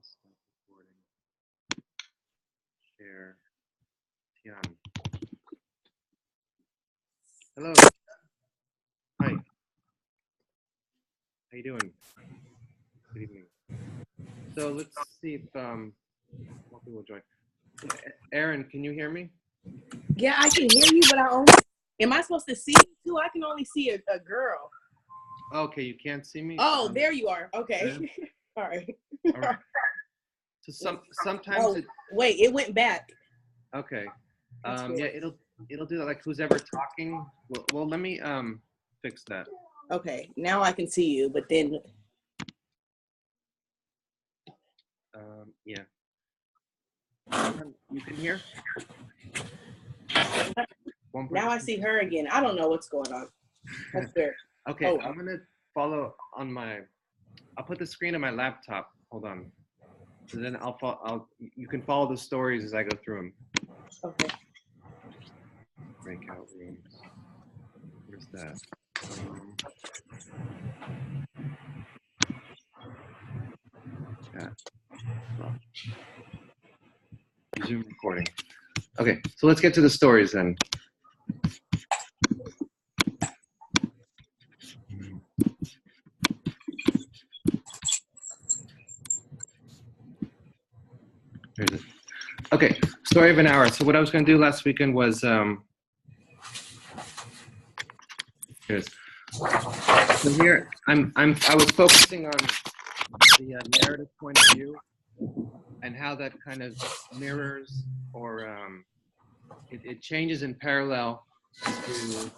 stop recording. Share. Tian. Hello. Hi. How you doing? Good evening. So let's see if more people will join. Aaron, can you hear me? Yeah, I can hear you, but am I supposed to see you too? I can only see a girl. Okay, you can't see me? Oh, there you are. Okay. Yeah. All right. All right. So sometimes wait, it went back. Okay. Yeah, it'll do that, like who's ever talking. Well, let me fix that. Okay, now I can see you, but then Yeah. You can hear? now I see her again. I don't know what's going on. That's weird. Okay, oh. I'm gonna follow on I'll put the screen on my laptop. Hold on. So then you can follow the stories as I go through them. Okay. Breakout rooms. Where's that? Resume recording. Okay, so let's get to the stories then. Here's it. Okay, story of an hour. So what I was going to do last weekend was so here I was focusing on the narrative point of view and how that kind of mirrors or it changes in parallel to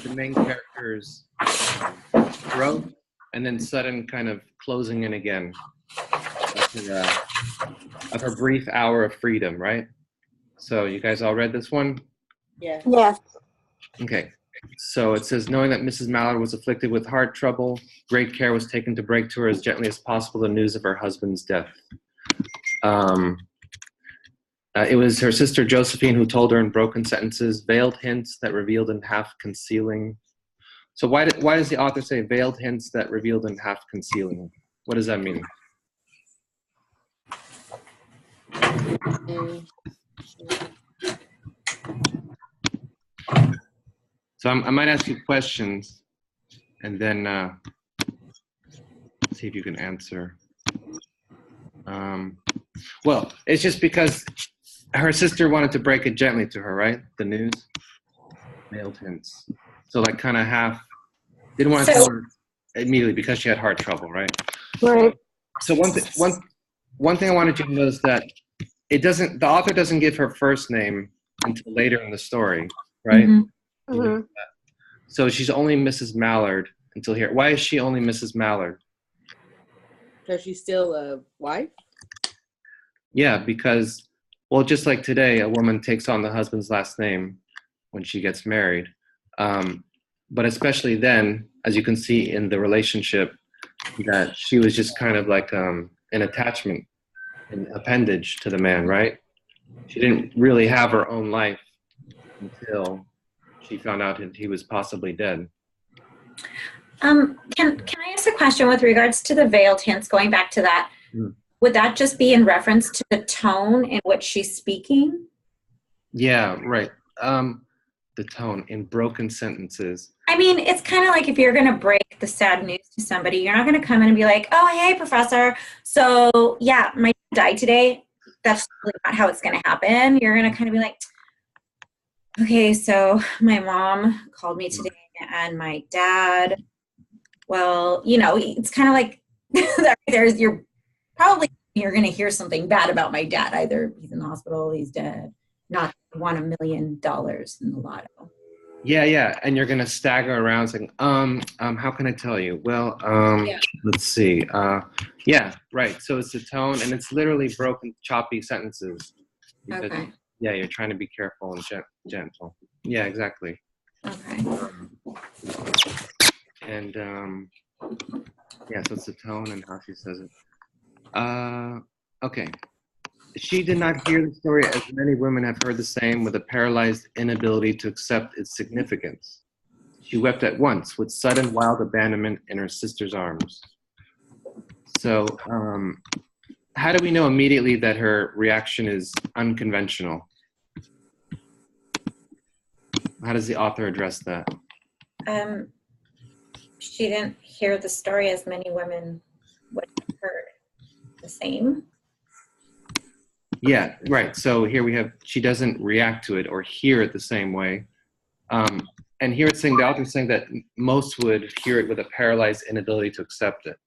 the main character's growth and then sudden kind of closing in again of her brief hour of freedom, right? So you guys all read this one? Yeah. Yes. Okay. So it says, knowing that Mrs. Mallard was afflicted with heart trouble, great care was taken to break to her as gently as possible the news of her husband's death. It was her sister Josephine who told her in broken sentences, veiled hints that revealed and half concealing. So why does the author say veiled hints that revealed and half concealing? What does that mean? So I might ask you questions and then see if you can answer. Well, it's just because her sister wanted to break it gently to her, right? The news, veiled hints. So like kind of half, didn't want to tell her immediately because she had heart trouble, right? Right. So one thing I wanted you to know is that the author doesn't give her first name until later in the story, right? Mm-hmm. Mm-hmm. So she's only Mrs. Mallard until here. Why is she only Mrs. Mallard? Because she's still a wife? Yeah, because, well, just like today, a woman takes on the husband's last name when she gets married. But especially then, as you can see in the relationship, that she was just kind of like an attachment, an appendage to the man, right? She didn't really have her own life until she found out that he was possibly dead. Can I ask a question with regards to the veiled hints, going back to that? Would that just be in reference to the tone in which she's speaking? Yeah, right. The tone in broken sentences. I mean, it's kind of like if you're going to break the sad news to somebody, you're not going to come in and be like, oh, hey, professor. So, yeah, my dad died today. That's really not how it's going to happen. You're going to kind of be like, okay, so my mom called me today and my dad, well, you know, it's kind of like you're going to hear something bad about my dad. Either he's in the hospital, he's dead, not won $1 million in the lotto. Yeah, and you're gonna stagger around saying, how can I tell you? Well, let's see. Yeah, right. So it's the tone, and it's literally broken, choppy sentences. Because, okay. Yeah, you're trying to be careful and gentle. Yeah, exactly. Okay. And yeah, so it's the tone and how she says it. Okay. She did not hear the story as many women have heard the same, with a paralyzed inability to accept its significance. She wept at once with sudden wild abandonment in her sister's arms. So how do we know immediately that her reaction is unconventional? How does the author address that? She didn't hear the story as many women would have heard. The same. Yeah, right. So here we have, she doesn't react to it or hear it the same way. And here it's saying, the author's saying that most would hear it with a paralyzed inability to accept it,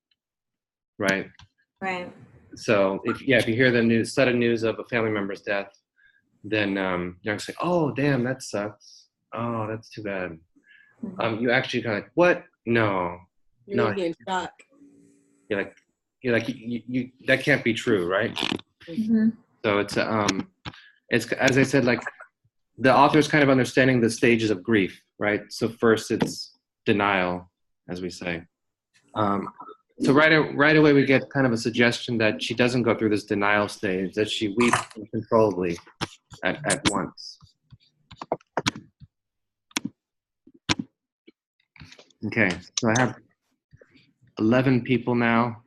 right? Right. So if you hear the sudden news of a family member's death, then you're gonna say, "Oh, damn, that sucks. Oh, that's too bad." You actually kind of like, "What? No, You're no." gonna be in shock. You're like, you that can't be true, right? Mm-hmm. So it's as I said, like the author's kind of understanding the stages of grief, right? So first it's denial, as we say. So right away we get kind of a suggestion that she doesn't go through this denial stage, that she weeps uncontrollably at once. Okay, so I have 11 people now.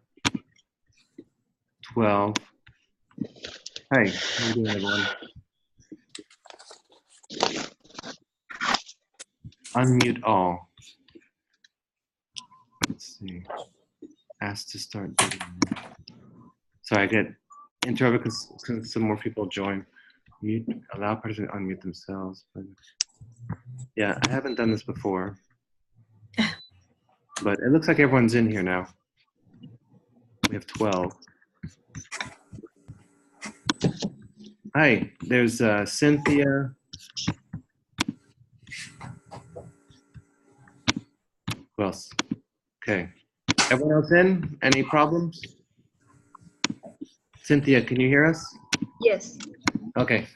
12. Hey, how you doing, everyone? Unmute all. Let's see. Asked to start. So I get interrupted because some more people join. Mute, allow participants to unmute themselves. But yeah, I haven't done this before. But it looks like everyone's in here now. We have 12. Hi, there's Cynthia. Who else? Okay. Everyone else in? Any problems? Cynthia, can you hear us? Yes. Okay.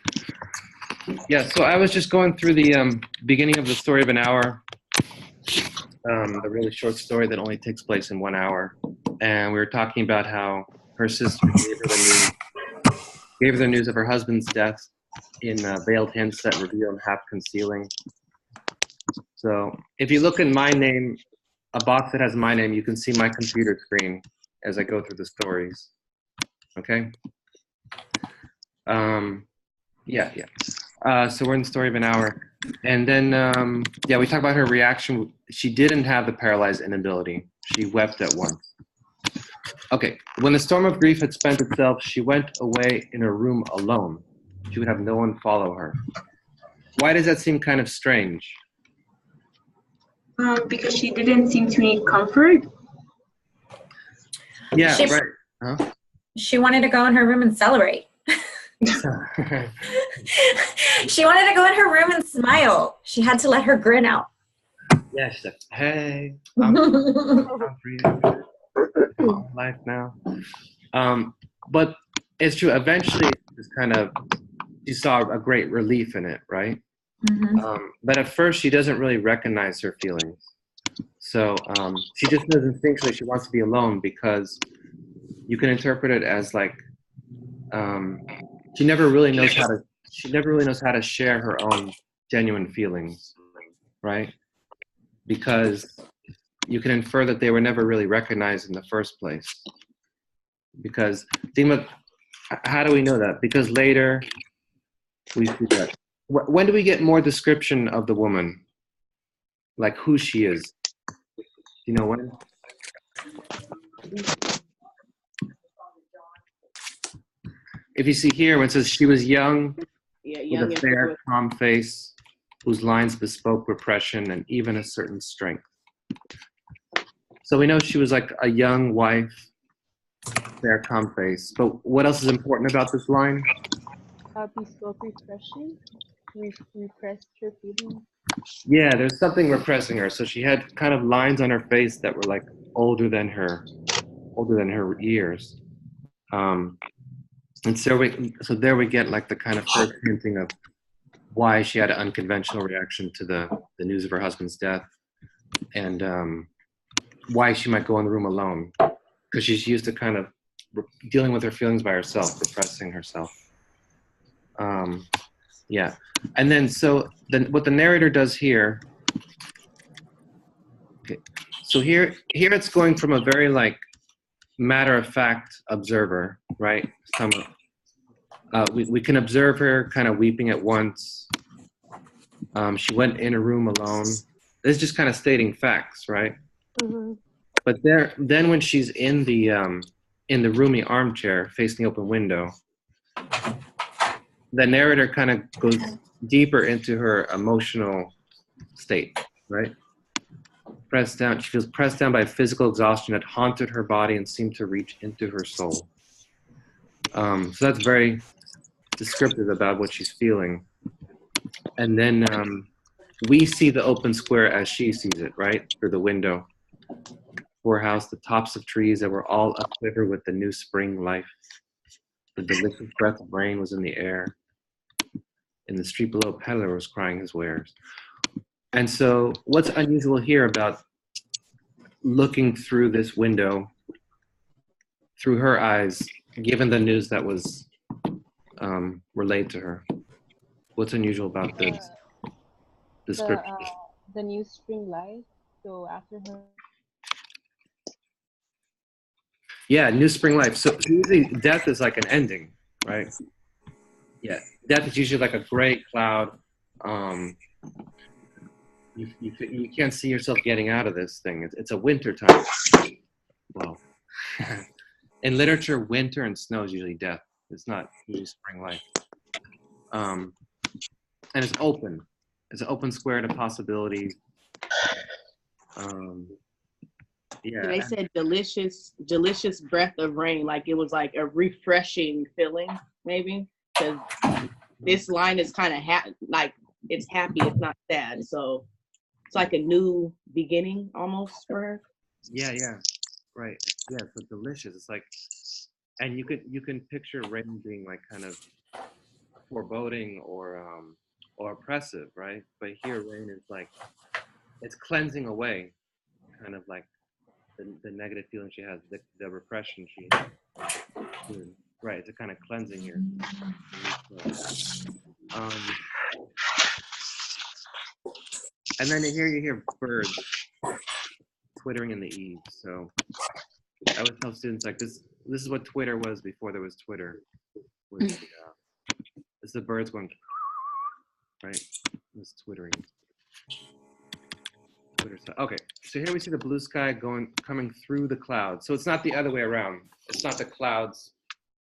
Yeah, so I was just going through the beginning of the story of an hour, the really short story that only takes place in 1 hour. And we were talking about how her sister gave her the news of her husband's death in veiled hints that reveal half concealing. So if you look at my name, a box that has my name, you can see my computer screen as I go through the stories. Okay? So we're in the story of an hour. And then, we talk about her reaction. She didn't have the paralyzed inability. She wept at once. Okay, when the storm of grief had spent itself, she went away in her room alone. She would have no one follow her. Why does that seem kind of strange? Because she didn't seem to need comfort. Yeah, right. Huh? She wanted to go in her room and celebrate. She wanted to go in her room and smile. She had to let her grin out. Yeah, she's like, hey, I'm for you. Life now. But it's true. Eventually, it's kind of, she saw a great relief in it, right? Mm-hmm. But at first, she doesn't really recognize her feelings. So she just knows instinctually she wants to be alone, because you can interpret it as like she never really knows how to share her own genuine feelings, right? Because you can infer that they were never really recognized in the first place. Because how do we know that? Because later we see that. When do we get more description of the woman? Like who she is? You know when? If you see here, when it says she was young, with a fair, calm face, whose lines bespoke repression and even a certain strength. So we know she was like a young wife, fair, calm face. But what else is important about this line? Bespoke repression, repressed her feelings. Yeah, there's something repressing her. So she had kind of lines on her face that were like older than her years. And so there we get like the kind of first hinting of why she had an unconventional reaction to the news of her husband's death, and why she might go in the room alone, because she's used to kind of dealing with her feelings by herself, repressing herself. And then what the narrator does here. Okay, so here it's going from a very like matter-of-fact observer, right? We can observe her kind of weeping at once. She went in a room alone. This is just kind of stating facts, right? Mm-hmm. But then when she's in the roomy armchair facing the open window, the narrator kind of goes deeper into her emotional state, right? She feels pressed down by physical exhaustion that haunted her body and seemed to reach into her soul. So that's very descriptive about what she's feeling. And then we see the open square as she sees it, right? Through the window. Poorhouse, the tops of trees that were all aquiver with the new spring life. The delicious breath of rain was in the air. In the street below, a peddler was crying his wares. And so what's unusual here about looking through this window, through her eyes, given the news that was relayed to her? What's unusual about this description? The new spring life. So after her. Yeah, new spring life. So usually death is like an ending, right? Yeah, death is usually like a gray cloud. You can't see yourself getting out of this thing. It's a winter time. Well, in literature, winter and snow is usually death. It's not usually spring life. And it's open. It's an open square to possibilities. Yeah. They said delicious breath of rain, like it was like a refreshing feeling, maybe. Because this line is kind of like it's happy, it's not sad. So it's like a new beginning almost for her. Yeah, right. Yeah, so delicious. It's like, and you can picture rain being like kind of foreboding or oppressive, right? But here, rain is like it's cleansing away, kind of like the negative feeling she has, the repression she has. Right, it's a kind of cleansing here. And then here you hear birds twittering in the eaves. So I always tell students like this is what Twitter was before there was Twitter. It's the birds going, right? It's twittering. Okay, so here we see the blue sky coming through the clouds. So it's not the other way around. It's not the clouds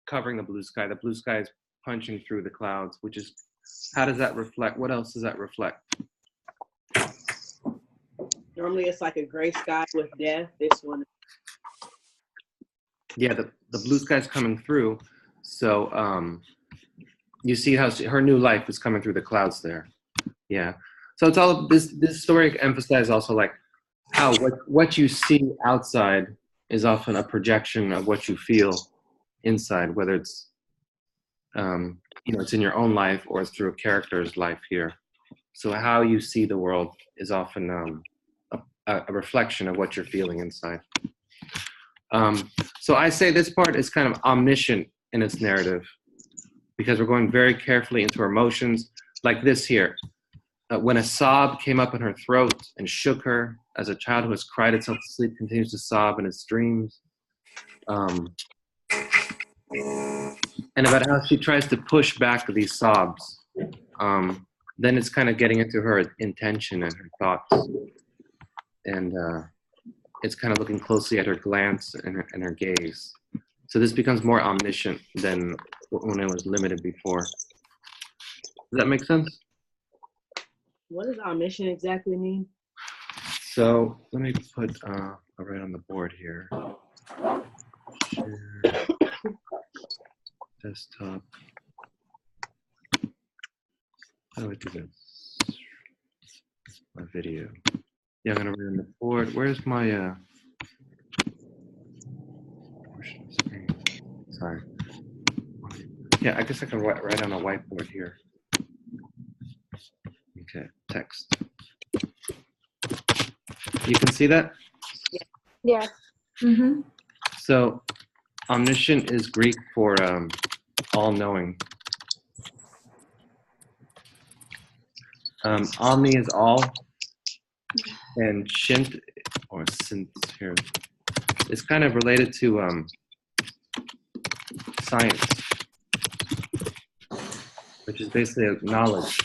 covering the blue sky. The blue sky is punching through the clouds, which is, how does that reflect? What else does that reflect? Normally it's like a gray sky with death. This one. Yeah, the blue sky's coming through. So you see how her new life is coming through the clouds there. Yeah. So it's all this story emphasizes also like how what you see outside is often a projection of what you feel inside, whether it's it's in your own life or it's through a character's life here. So how you see the world is often a reflection of what you're feeling inside. So I say this part is kind of omniscient in its narrative because we're going very carefully into her emotions, like this here. When a sob came up in her throat and shook her, as a child who has cried itself to sleep continues to sob in its dreams. And about how she tries to push back these sobs. Then it's kind of getting into her intention and her thoughts. And it's kind of looking closely at her glance and her gaze. So this becomes more omniscient than when it was limited before. Does that make sense? What does omniscient exactly mean? So let me put right on the board here. Share desktop. How do I do this? My video. Yeah, I'm gonna write on the board. Where's my portion screen? Sorry. Yeah, I guess I can write on a whiteboard here. Okay, text. You can see that? Yeah. Mm-hmm. So omniscient is Greek for all-knowing. Omni is all, and shint, or sint here, it's kind of related to science, which is basically knowledge.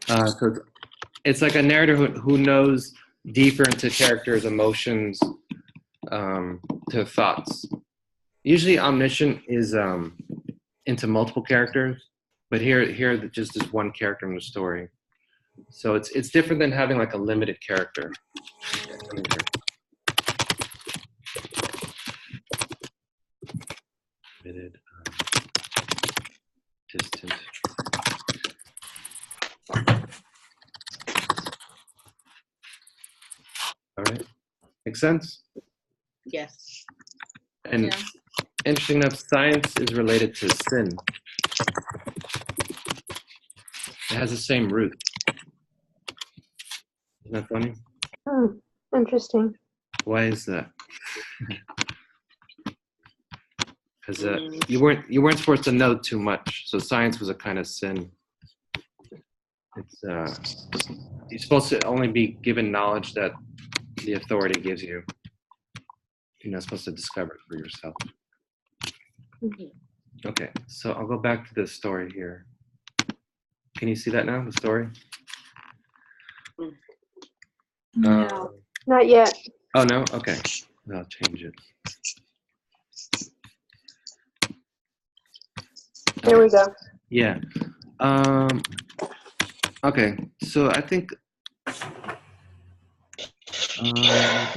So it's like a narrator who knows deeper into characters' emotions, to thoughts. Usually omniscient is into multiple characters, but here just is one character in the story. So it's different than having like a limited character. Limited, distant. All right, makes sense? Yes. And Yeah. interesting enough, science is related to sin. It has the same root. Isn't that funny? Interesting. Why is that? Because you weren't supposed to know too much, so science was a kind of sin. It's you're supposed to only be given knowledge that the authority gives you. You're not supposed to discover it for yourself. Okay, so I'll go back to the story here. Can you see that now, the story? No. Not yet. Oh, no? Okay. I'll change it. There we go. Yeah. Okay, so I think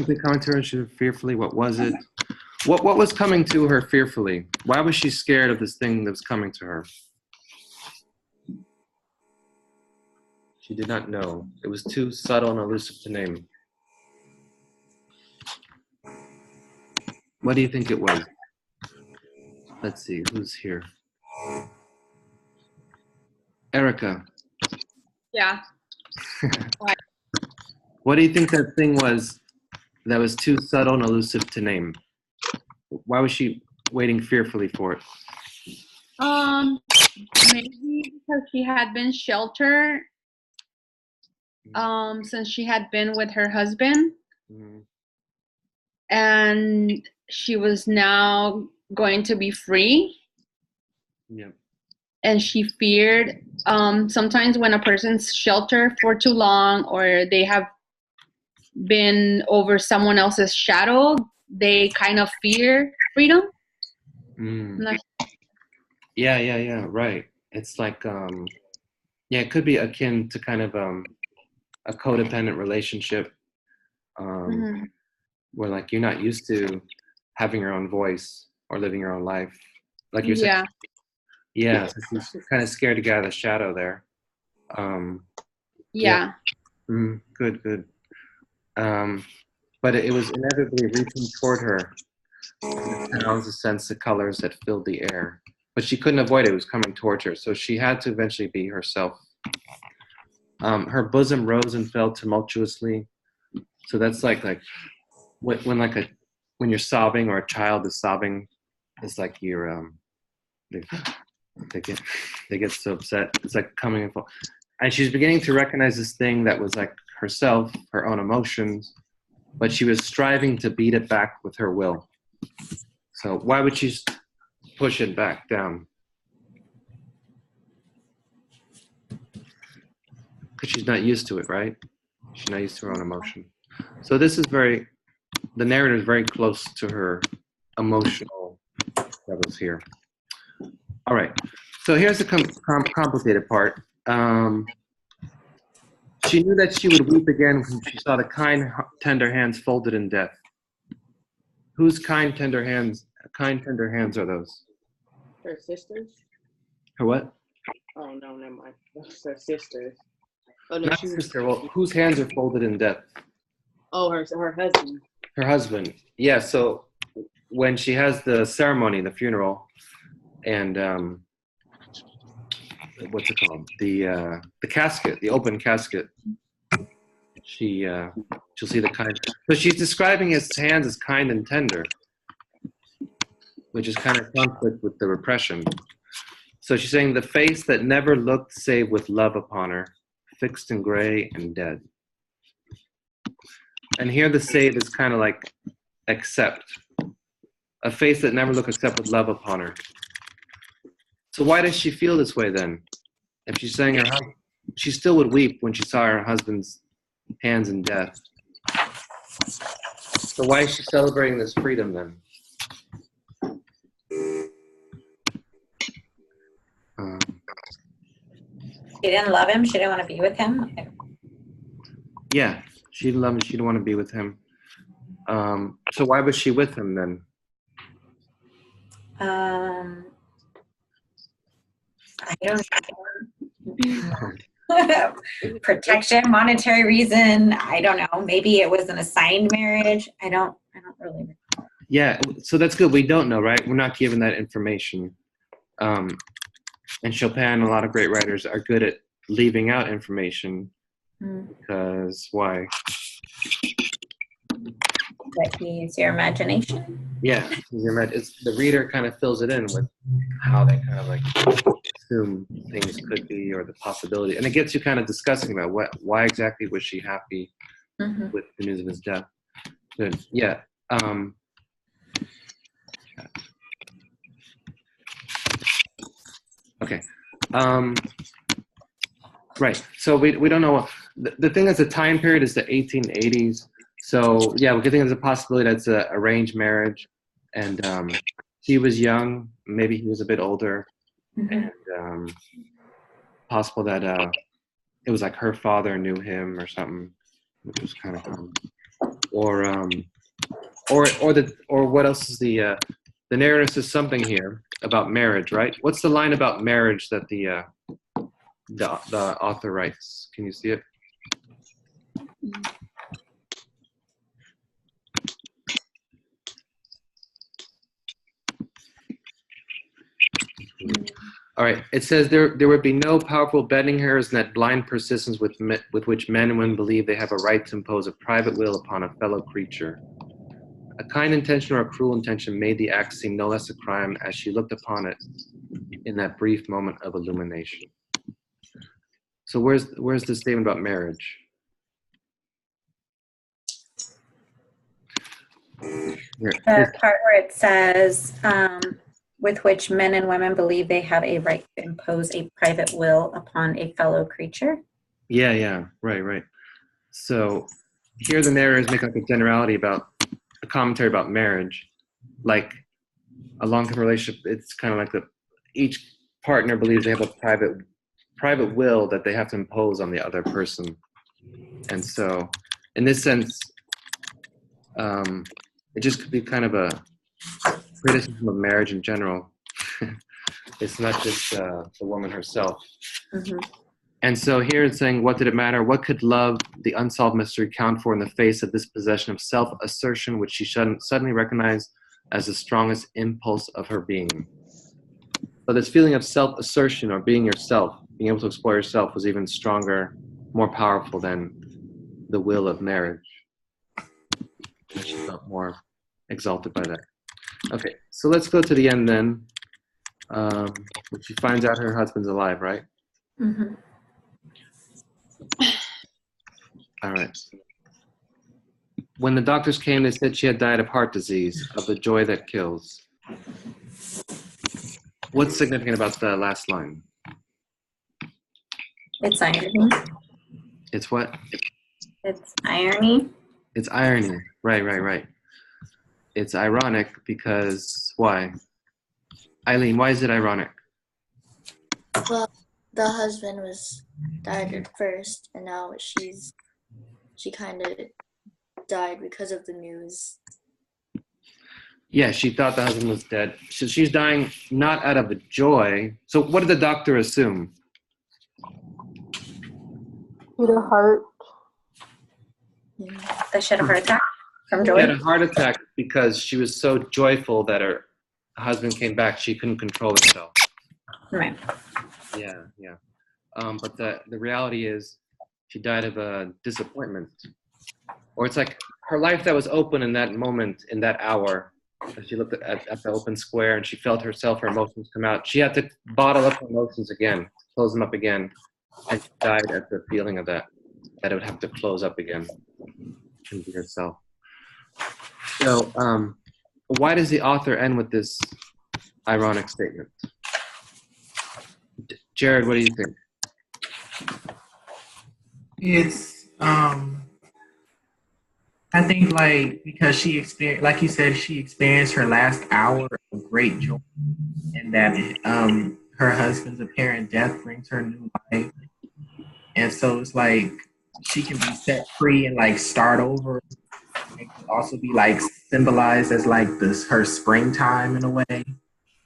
the commentary should fearfully. What was it? What was coming to her fearfully? Why was she scared of this thing that was coming to her? She did not know. It was too subtle and elusive to name. What do you think it was? Let's see, who's here? Erica. Yeah. What do you think that thing was that was too subtle and elusive to name? Why was she waiting fearfully for it? Maybe because she had been sheltered since she had been with her husband, and she was now going to be free. Yeah. And she feared sometimes when a person's sheltered for too long, or they have been over someone else's shadow, they kind of fear freedom. Yeah, right. It's like, it could be akin to kind of a codependent relationship, where like you're not used to having your own voice or living your own life. Like you're saying, so she's kind of scared to get out of the shadow there. Good. But it was inevitably reaching toward her. The sounds, the sense, the colors that filled the air. But she couldn't avoid it. It was coming towards her. So she had to eventually be herself. Her bosom rose and fell tumultuously. So that's like when you're sobbing or a child is sobbing, it's like you're they get so upset. It's like coming and fall. And she's beginning to recognize this thing that was like herself, her own emotions, but she was striving to beat it back with her will. So why would she push it back down? Because she's not used to it, right? She's not used to her own emotion. So this is the narrative is very close to her emotional levels here. All right, so here's the complicated part. She knew that she would weep again when she saw the kind, tender hands folded in death. Whose kind, tender hands are those? Her sisters? Her what? Oh, no, never mind. That's her sisters. Oh, no, Not sister. Well, whose hands are folded in death? Oh, her husband. Her husband. Yeah. So when she has the ceremony, the funeral, and what's it called? The casket, the open casket. She'll see the kind. So she's describing his hands as kind and tender, which is kind of conflict with the repression. So she's saying the face that never looked save with love upon her, fixed and gray and dead. And here the save is kind of like accept. A face that never looked except with love upon her. So why does she feel this way then? If she's saying she still would weep when she saw her husband's hands in death. So why is she celebrating this freedom then? She didn't love him. She didn't want to be with him. Yeah, she didn't love him. She didn't want to be with him. So why was she with him then? I don't know. Protection, monetary reason. I don't know. Maybe it was an assigned marriage. I don't really know. Yeah, so that's good. We don't know, right? We're not given that information. And Chopin and a lot of great writers are good at leaving out information. Because why? But you use your imagination. Yeah, it's, the reader kind of fills it in with how they kind of like assume things could be or the possibility, and it gets you kind of discussing about why exactly was she happy with the news of his death. Good. Yeah. Okay. Right. So we don't know. The thing is, the time period is the 1880s. So yeah, we could think there's a possibility that's an arranged marriage, and she was young. Maybe he was a bit older, and possible that it was like her father knew him or something, which was kind of or what else is the narrator says something here about marriage, right? What's the line about marriage that the author writes? Can you see it? All right. It says there would be no powerful bending hairs in that blind persistence with which men and women believe they have a right to impose a private will upon a fellow creature. A kind intention or a cruel intention made the act seem no less a crime as she looked upon it in that brief moment of illumination. So where's the statement about marriage? The part where it says, with which men and women believe they have a right to impose a private will upon a fellow creature. Yeah, right. So here the narrators make like a generality about a commentary about marriage, like a long-term relationship. It's kind of like each partner believes they have a private will that they have to impose on the other person, and so in this sense, it just could be kind of a criticism of marriage in general. It's not just the woman herself. And so here it's saying, what did it matter? What could love, the unsolved mystery, count for in the face of this possession of self-assertion, which she suddenly recognized as the strongest impulse of her being? So this feeling of self-assertion or being yourself, being able to explore yourself, was even stronger, more powerful than the will of marriage. She felt more exalted by that. Okay, so let's go to the end then. When she finds out her husband's alive, right? All right. When the doctors came, they said she had died of heart disease, of the joy that kills. What's significant about the last line? It's irony. It's what? It's irony. It's irony. Right. It's ironic because why? Eileen, why is it ironic? Well, the husband died at first, and now she kind of died because of the news. Yeah, she thought the husband was dead. So she's dying not out of a joy. So what did the doctor assume? Due to heart. That she had a heart attack from joy. She had a heart attack because she was so joyful that her husband came back. She couldn't control herself. Right. Yeah. But the reality is she died of a disappointment. Or it's like her life that was open in that moment, in that hour. As she looked at the open square and she felt herself, her emotions come out. She had to bottle up her emotions again, close them up again. And she died at the feeling of that it would have to close up again. can be herself. So, why does the author end with this ironic statement? Jared, what do you think? It's I think like because she experienced, like you said, she experienced her last hour of great joy, and that her husband's apparent death brings her new life, and so it's like she can be set free and like start over. It can also be like symbolized as like this her springtime in a way, and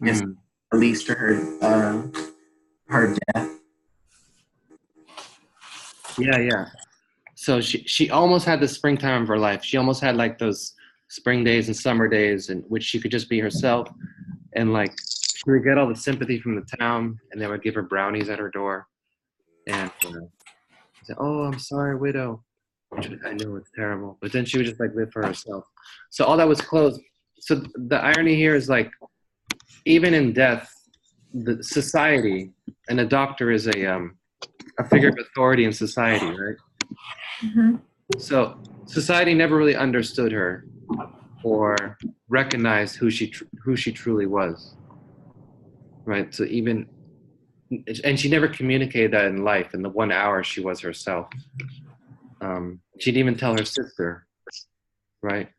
Mhm. at least to her death. Yeah. So she almost had the springtime of her life. She almost had like those spring days and summer days in which she could just be herself, and like she would get all the sympathy from the town, and they would give her brownies at her door, and say, "Oh, I'm sorry, widow." I know it's terrible, but then she would just like live for herself. So all that was closed. So the irony here is like, even in death, the society, and a doctor is a figure of authority in society, right? Mm-hmm. So society never really understood her or recognized who she truly was, right? So even, and she never communicated that in life. In the 1 hour she was herself, she didn't even tell her sister, right?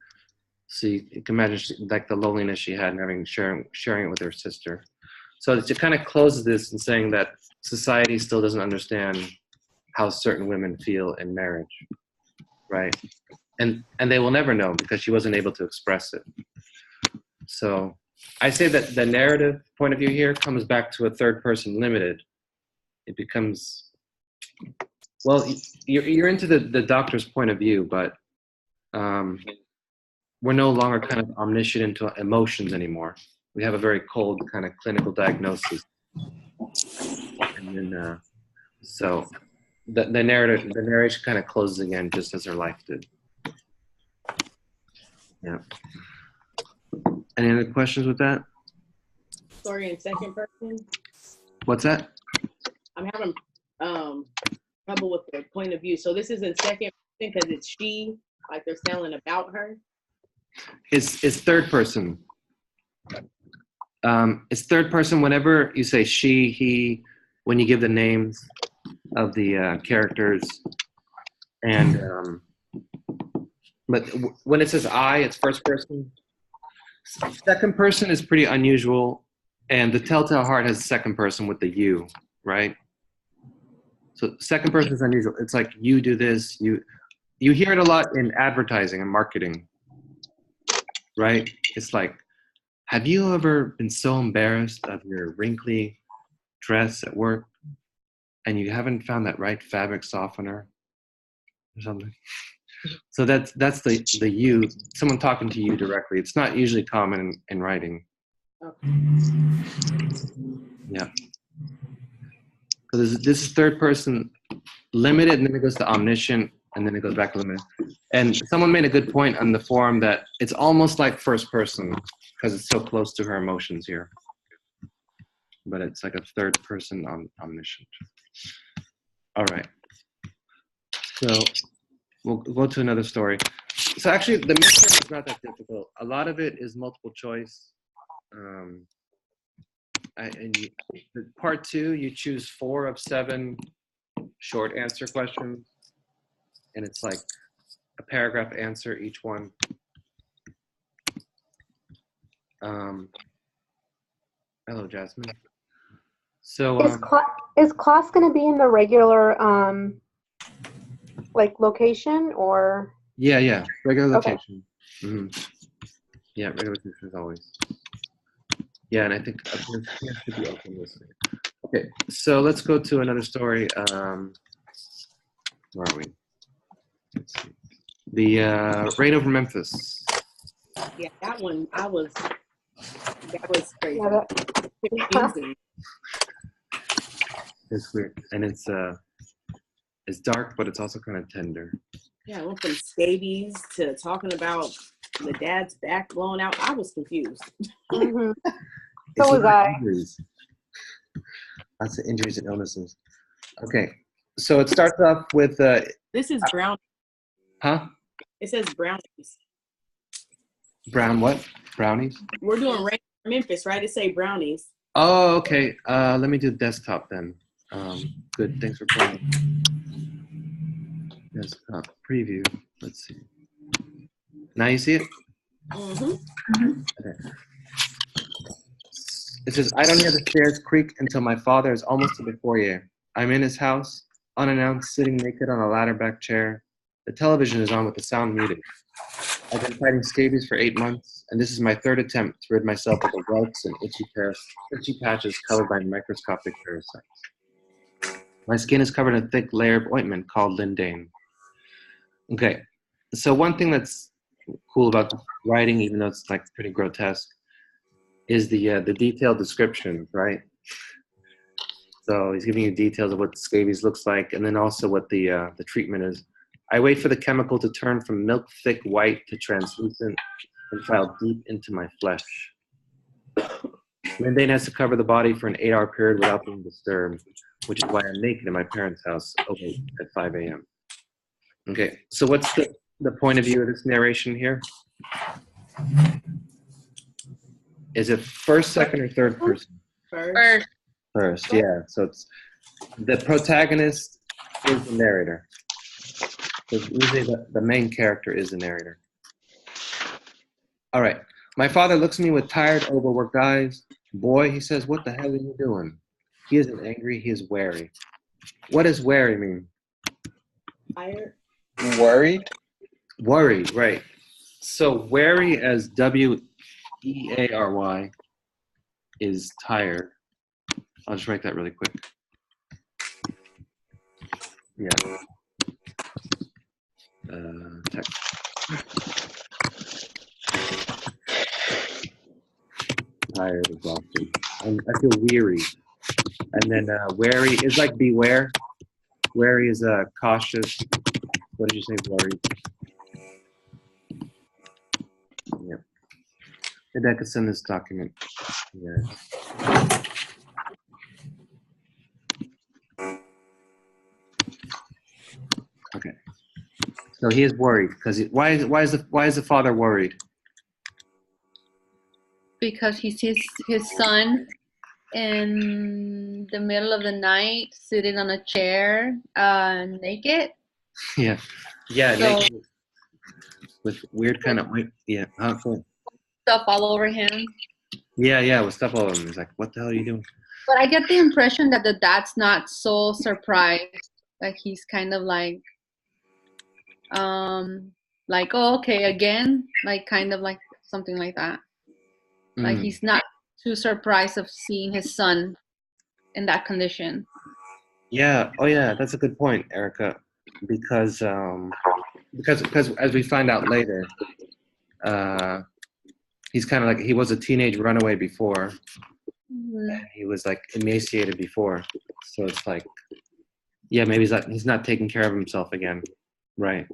So you can imagine like the loneliness she had and sharing it with her sister. So it kind of closes this in saying that society still doesn't understand how certain women feel in marriage, right? And they will never know because she wasn't able to express it. So I say that the narrative point of view here comes back to a third person limited. It becomes, well, you're into the doctor's point of view, but we're no longer kind of omniscient into emotions anymore. We have a very cold kind of clinical diagnosis. And then, so the narration kind of closes again just as her life did. Yeah. Any other questions with that? Story in second person. What's that? I'm having trouble with the point of view. So this is in second person because it's she, like they're telling about her. It's third person. It's third person whenever you say she, he, when you give the names of the characters, and but when it says I, it's first person. Second person is pretty unusual, and the Telltale Heart has second person with the you, right? So second person is unusual. It's like you do this, you hear it a lot in advertising and marketing, right? It's like, have you ever been so embarrassed of your wrinkly dress at work and you haven't found that right fabric softener or something? So that's the you, someone talking to you directly. It's not usually common in writing. Okay. Yeah. So this is third person limited, and then it goes to omniscient, and then it goes back to limited. And someone made a good point on the forum that it's almost like first person because it's so close to her emotions here. But it's like a third person omniscient. All right. So we'll go to another story. So actually, the midterm is not that difficult. A lot of it is multiple choice. Part 2, you choose 4 of 7 short answer questions, and it's like a paragraph answer each one. Hello, Jasmine. So is class going to be in the regular like location or? yeah, regular Okay. location. Mm-hmm. Yeah, regular location as always. Yeah, and I think it should be open this week. Okay, so let's go to another story. Where are we? Let's see. The Rain Over Memphis. Yeah, that one that was crazy. Yeah, Confusing. It's weird, and it's dark, but it's also kind of tender. Yeah, I went from scabies to talking about the dad's back blown out. I was confused. mm-hmm. It's So was I. Injuries. Lots of injuries and illnesses. Okay, so it starts off with This is Brown. huh? It says brownies. Brown what? Brownies? We're doing rain Memphis, right? It say brownies. Oh, okay. Let me do desktop then. Good. Thanks for playing. Desktop preview. Let's see. Now you see it? Mm-hmm. Okay. It says, I don't hear the stairs creak until my father is almost to the foyer. I'm in his house, unannounced, sitting naked on a ladder-back chair. The television is on with the sound muted. I've been fighting scabies for 8 months, and this is my third attempt to rid myself of the welts and itchy patches covered by microscopic parasites. My skin is covered in a thick layer of ointment called lindane. Okay, so one thing that's cool about the writing, even though it's like pretty grotesque, is the detailed description, right? So he's giving you details of what scabies looks like, and then also what the treatment is. I wait for the chemical to turn from milk-thick white to translucent and file deep into my flesh. Lindane has to cover the body for an 8-hour period without being disturbed, which is why I'm naked in my parents' house at 5 a.m. Okay, so what's the point of view of this narration here? Is it first, second, or third person? First. First, yeah. So it's the protagonist is the narrator. So usually the main character is the narrator. All right. My father looks at me with tired, overworked eyes. Boy, he says, what the hell are you doing? He isn't angry, he is wary. What does wary mean? Tired. Worried? Worry, right. So wary as W-E-A-R-Y is tired. I'll just write that really quick. Yeah. Text. Tired, exhausted. I feel weary. And then wary is like beware. Wary is cautious. What did you say, worried? Yeah. Maybe I could send this document. Yeah. Okay. So he is worried because why is the father worried? Because he sees his son in the middle of the night sitting on a chair naked. Yeah. Yeah. So- naked with weird kind of yeah. Cool. Stuff all over him. Yeah. With stuff all over him. He's like, what the hell are you doing? But I get the impression that the dad's not so surprised. Like he's kind of like, oh, okay, again, like kind of like something like that. Like he's not too surprised of seeing his son in that condition. Yeah. Oh, yeah. That's a good point, Erica. Because as we find out later, he's kind of like he was a teenage runaway before, and he was like emaciated before. So it's like, yeah, maybe he's not taking care of himself again, right?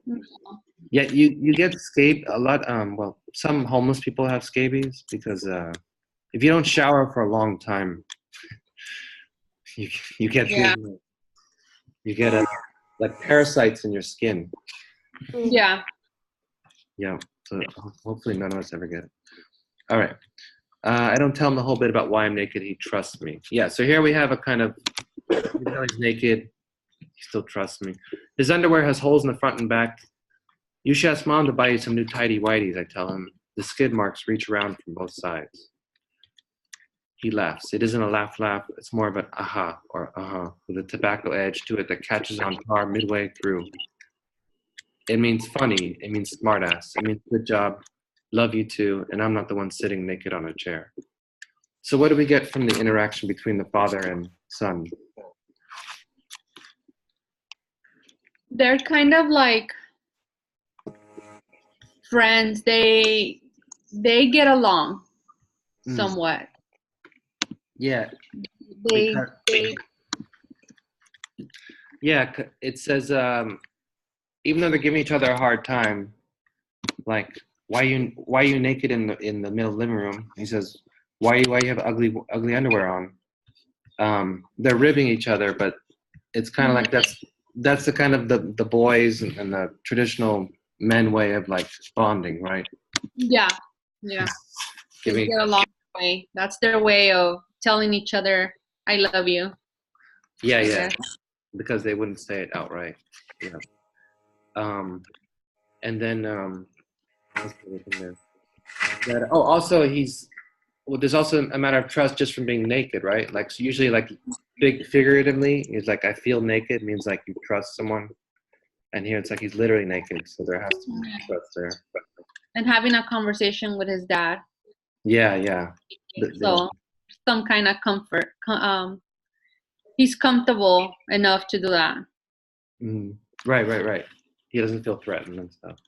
Yeah, you get scabies a lot. Well, some homeless people have scabies because if you don't shower for a long time, you get like parasites in your skin. Yeah. Yeah. So hopefully none of us ever get it. All right. I don't tell him the whole bit about why I'm naked. He trusts me. Yeah. So here we have a kind of, even though he's naked, he still trusts me. His underwear has holes in the front and back. You should ask Mom to buy you some new tidy whities, I tell him. The skid marks reach around from both sides. He laughs. It isn't a laugh. It's more of an aha or with a tobacco edge to it that catches on tar midway through. It means funny. It means smartass. It means good job. Love you too. And I'm not the one sitting naked on a chair. So what do we get from the interaction between the father and son? They're kind of like friends. They get along somewhat. Yeah. They Yeah, it says even though they're giving each other a hard time, like why you naked in the middle living room? He says, why you have ugly underwear on? They're ribbing each other, but it's kind of like that's the kind of the boys and the traditional men way of like bonding, right? Yeah. Yeah. They Giving, get along that way. That's their way of telling each other, I love you. yeah, I yeah, guess. because they wouldn't say it outright. Yeah. And then what's the other thing there? Oh, also there's also a matter of trust just from being naked, right? Like so usually like big figuratively is like I feel naked means like you trust someone, and here it's like he's literally naked, so there has to be trust there. And having a conversation with his dad. Yeah, yeah. So some kind of comfort. He's comfortable enough to do that. Right. He doesn't feel threatened and stuff.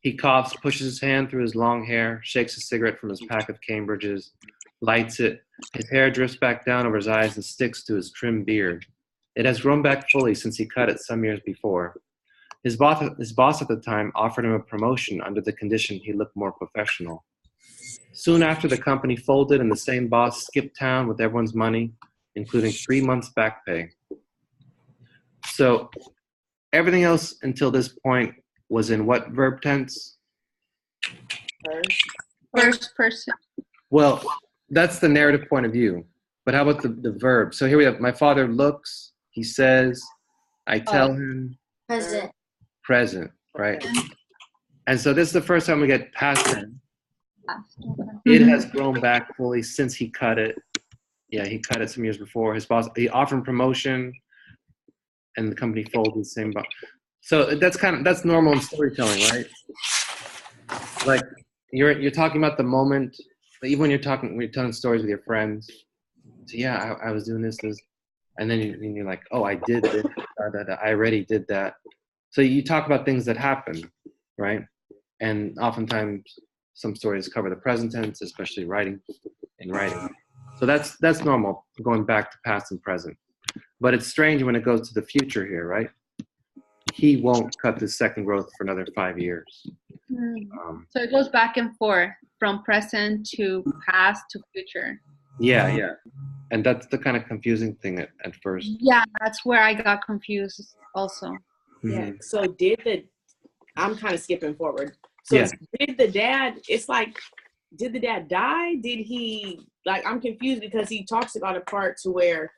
He coughs, pushes his hand through his long hair, shakes a cigarette from his pack of Cambridges, lights it. His hair drifts back down over his eyes and sticks to his trim beard. It has grown back fully since he cut it some years before. His boss at the time offered him a promotion under the condition he looked more professional. Soon after, the company folded and the same boss skipped town with everyone's money, including 3 months back pay. So everything else until this point was in what verb tense? First person. Well, that's the narrative point of view. But how about the verb? So here we have, my father looks, he says, I tell him. Present. Present, right? And so this is the first time we get past tense. It has grown back fully since he cut it. Yeah, he cut it some years before. His boss, he offered him promotion, and the company folded the same boss. So that's normal in storytelling, right? Like you're talking about the moment, even when you're telling stories with your friends. So yeah, I was doing this, and then you're like, oh, I did this, I already did that. So you talk about things that happen, right? And oftentimes some stories cover the present tense, especially in writing. So that's normal, going back to past and present. But it's strange when it goes to the future here, right? He won't cut the second growth for another 5 years. So it goes back and forth from present to past to future. Yeah. And that's the kind of confusing thing at first. Yeah, that's where I got confused also. Yeah. So I'm kind of skipping forward. So Yeah. did the dad die? Did he, like, I'm confused because he talks about a part to where,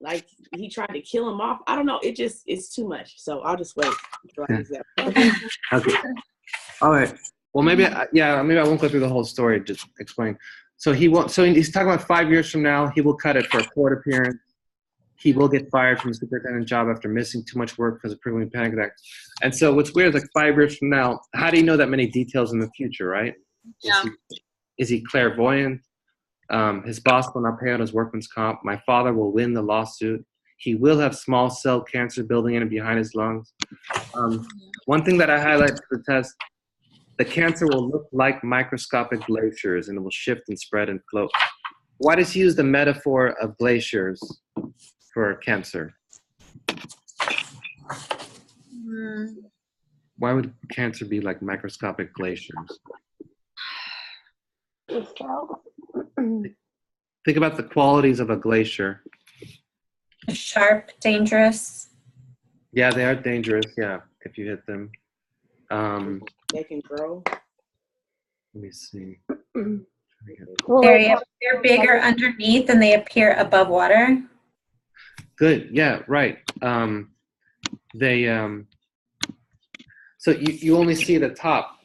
like he tried to kill him off. I don't know. It's too much. So I'll just wait. Okay. All right. Well, maybe I won't go through the whole story. Just explain. So he's talking about 5 years from now. He will cut it for a court appearance. He will get fired from the superintendent job after missing too much work because of privileged panic attack. And so what's weird is like 5 years from now, how do you know that many details in the future, right? Yeah. Is he clairvoyant? His boss will not pay out his workman's comp. My father will win the lawsuit. He will have small cell cancer building in and behind his lungs. One thing that I highlight for the test, the cancer will look like microscopic glaciers and it will shift and spread and float. Why does he use the metaphor of glaciers for cancer? Why would cancer be like microscopic glaciers? Think about the qualities of a glacier. Sharp, dangerous. Yeah, they are dangerous. Yeah, if you hit them. They can grow. Let me see. Well, They're bigger underneath than they appear above water. Good. Yeah. Right. So you only see the top,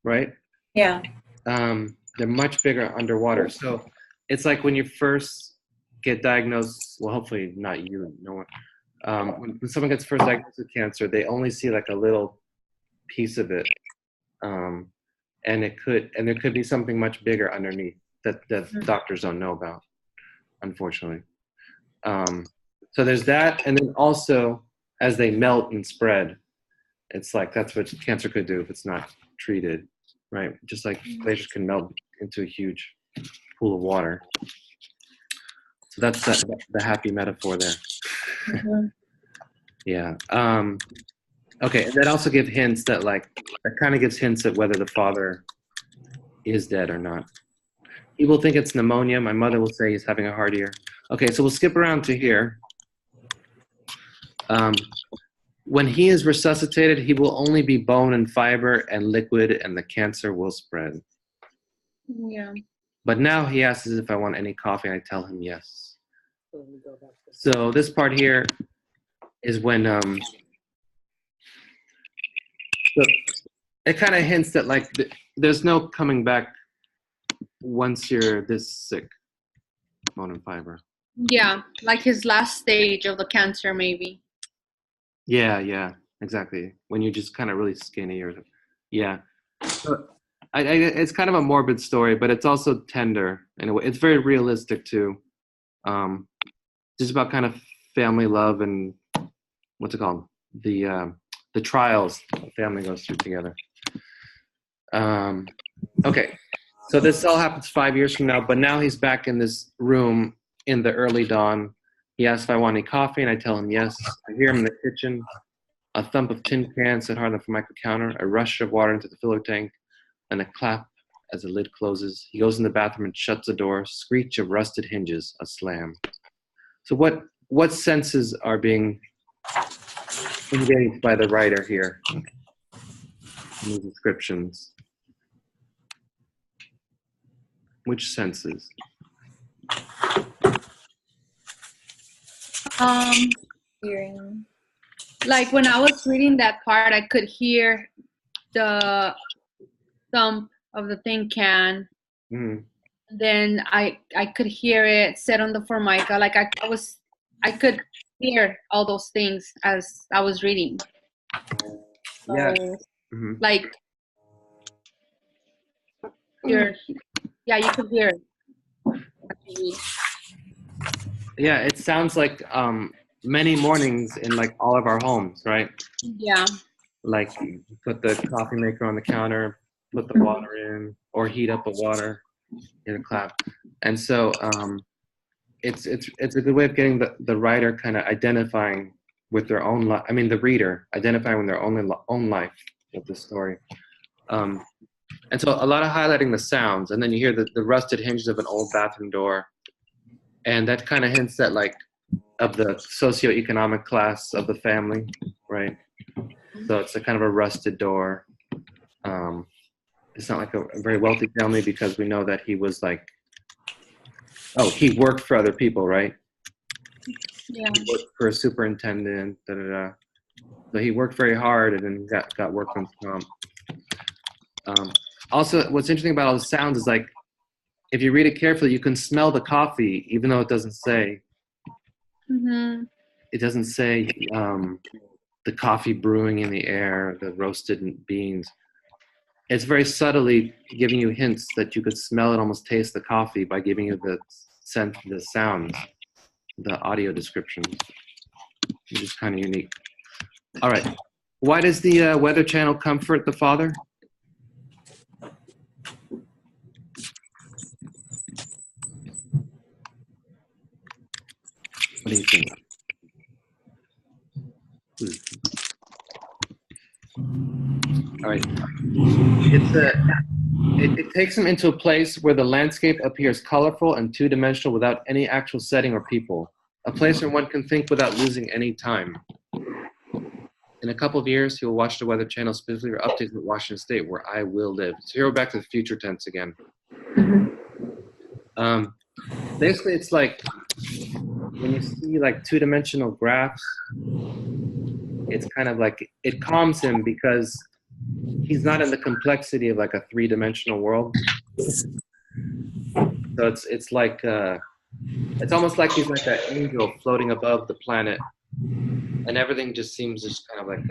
right? Yeah. They're much bigger underwater. So it's like when you first get diagnosed. Well, hopefully not you. No one. When someone gets first diagnosed with cancer, they only see like a little piece of it, and there could be something much bigger underneath that doctors don't know about, unfortunately. So there's that, and then also as they melt and spread, it's like that's what cancer could do if it's not treated, right? Just like glaciers can melt into a huge pool of water. So that's the happy metaphor there. Yeah. Okay, and that also gives hints that kind of gives hints at whether the father is dead or not. He will think it's pneumonia. My mother will say he's having a hard year. Okay, so we'll skip around to here. When he is resuscitated, he will only be bone and fiber and liquid, and the cancer will spread. Yeah. But now he asks if I want any coffee, and I tell him yes. So this part here is when so it kind of hints that like there's no coming back once you're this sick, bone and fiber. Yeah, like his last stage of the cancer, maybe. Yeah, exactly. When you're just kind of really skinny, or yeah. So, it's kind of a morbid story, but it's also tender in a way. It's very realistic too. Just about kind of family love and what's it called? The trials a family goes through together. Okay, so this all happens 5 years from now, but now he's back in this room in the early dawn. He asks if I want any coffee, and I tell him yes. I hear him in the kitchen. A thump of tin cans set hard on the Formica counter, a rush of water into the filler tank, and a clap as the lid closes. He goes in the bathroom and shuts the door. Screech of rusted hinges, a slam. So what senses are being engaged by the writer here in these descriptions? Which senses? Hearing. Like when I was reading that part, I could hear the thump of the tin can. Mm. Then I could hear it set on the Formica. Like I could hear all those things as I was reading. So, Yeah. Mm-hmm. like you could hear it. Actually. Yeah, it sounds like many mornings in like all of our homes, right? Yeah. Like you put the coffee maker on the counter, put the water in, or heat up the water, in a clap. And so it's a good way of getting the writer kind of identifying with their own life. I mean, the reader identifying with their own life with the story. And so a lot of highlighting the sounds, and then you hear the rusted hinges of an old bathroom door, and that kind of hints that like of the socioeconomic class of the family, right? So it's a kind of a rusted door. It's not like a very wealthy family because we know that he was like, he worked for other people, right? Yeah. He worked for a superintendent, So he worked very hard and then got workman's comp. Also, what's interesting about all the sounds is like, if you read it carefully, you can smell the coffee, even though it doesn't say. Mm-hmm. It doesn't say the coffee brewing in the air, the roasted beans. It's very subtly giving you hints that you could smell and almost taste the coffee by giving you the scent, the sounds, the audio descriptions, which is kind of unique. All right. Why does the Weather Channel comfort the father? What do you think? All right. It takes him into a place where the landscape appears colorful and two-dimensional without any actual setting or people. A place where one can think without losing any time. In a couple of years, he will watch the Weather Channel specifically for updates with Washington State, where I will live. So here we're back to the future tense again. Basically, it's like when you see like two-dimensional graphs, it's kind of like it calms him because he's not in the complexity of like a three-dimensional world. So it's like it's almost like he's like an angel floating above the planet, and everything just seems just kind of like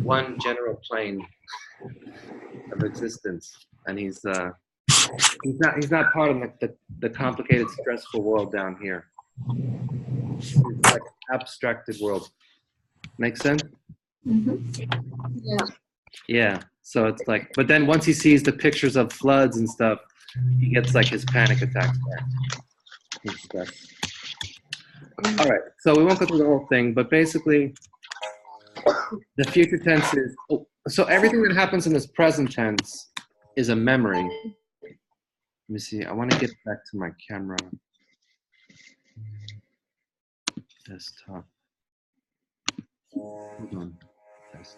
one general plane of existence, and he's not part of like the complicated, stressful world down here. He's like abstracted world. Make sense? Yeah. Yeah. So it's like, but then once he sees the pictures of floods and stuff, he gets like his panic attacks back. He's stressed. All right. So we won't go through the whole thing, but basically, the future tense is so everything that happens in this present tense is a memory. Let me see. I want to get back to my camera. Desktop. Hold on. Test.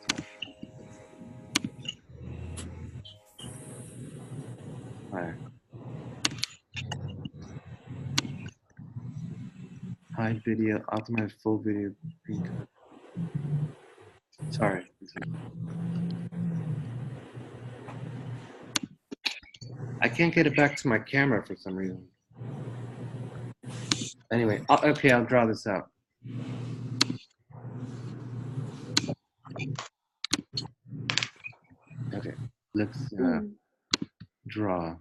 Hi. Hide video, optimize full video. Sorry. I can't get it back to my camera for some reason. Anyway, okay, I'll draw this out. Okay, let's draw.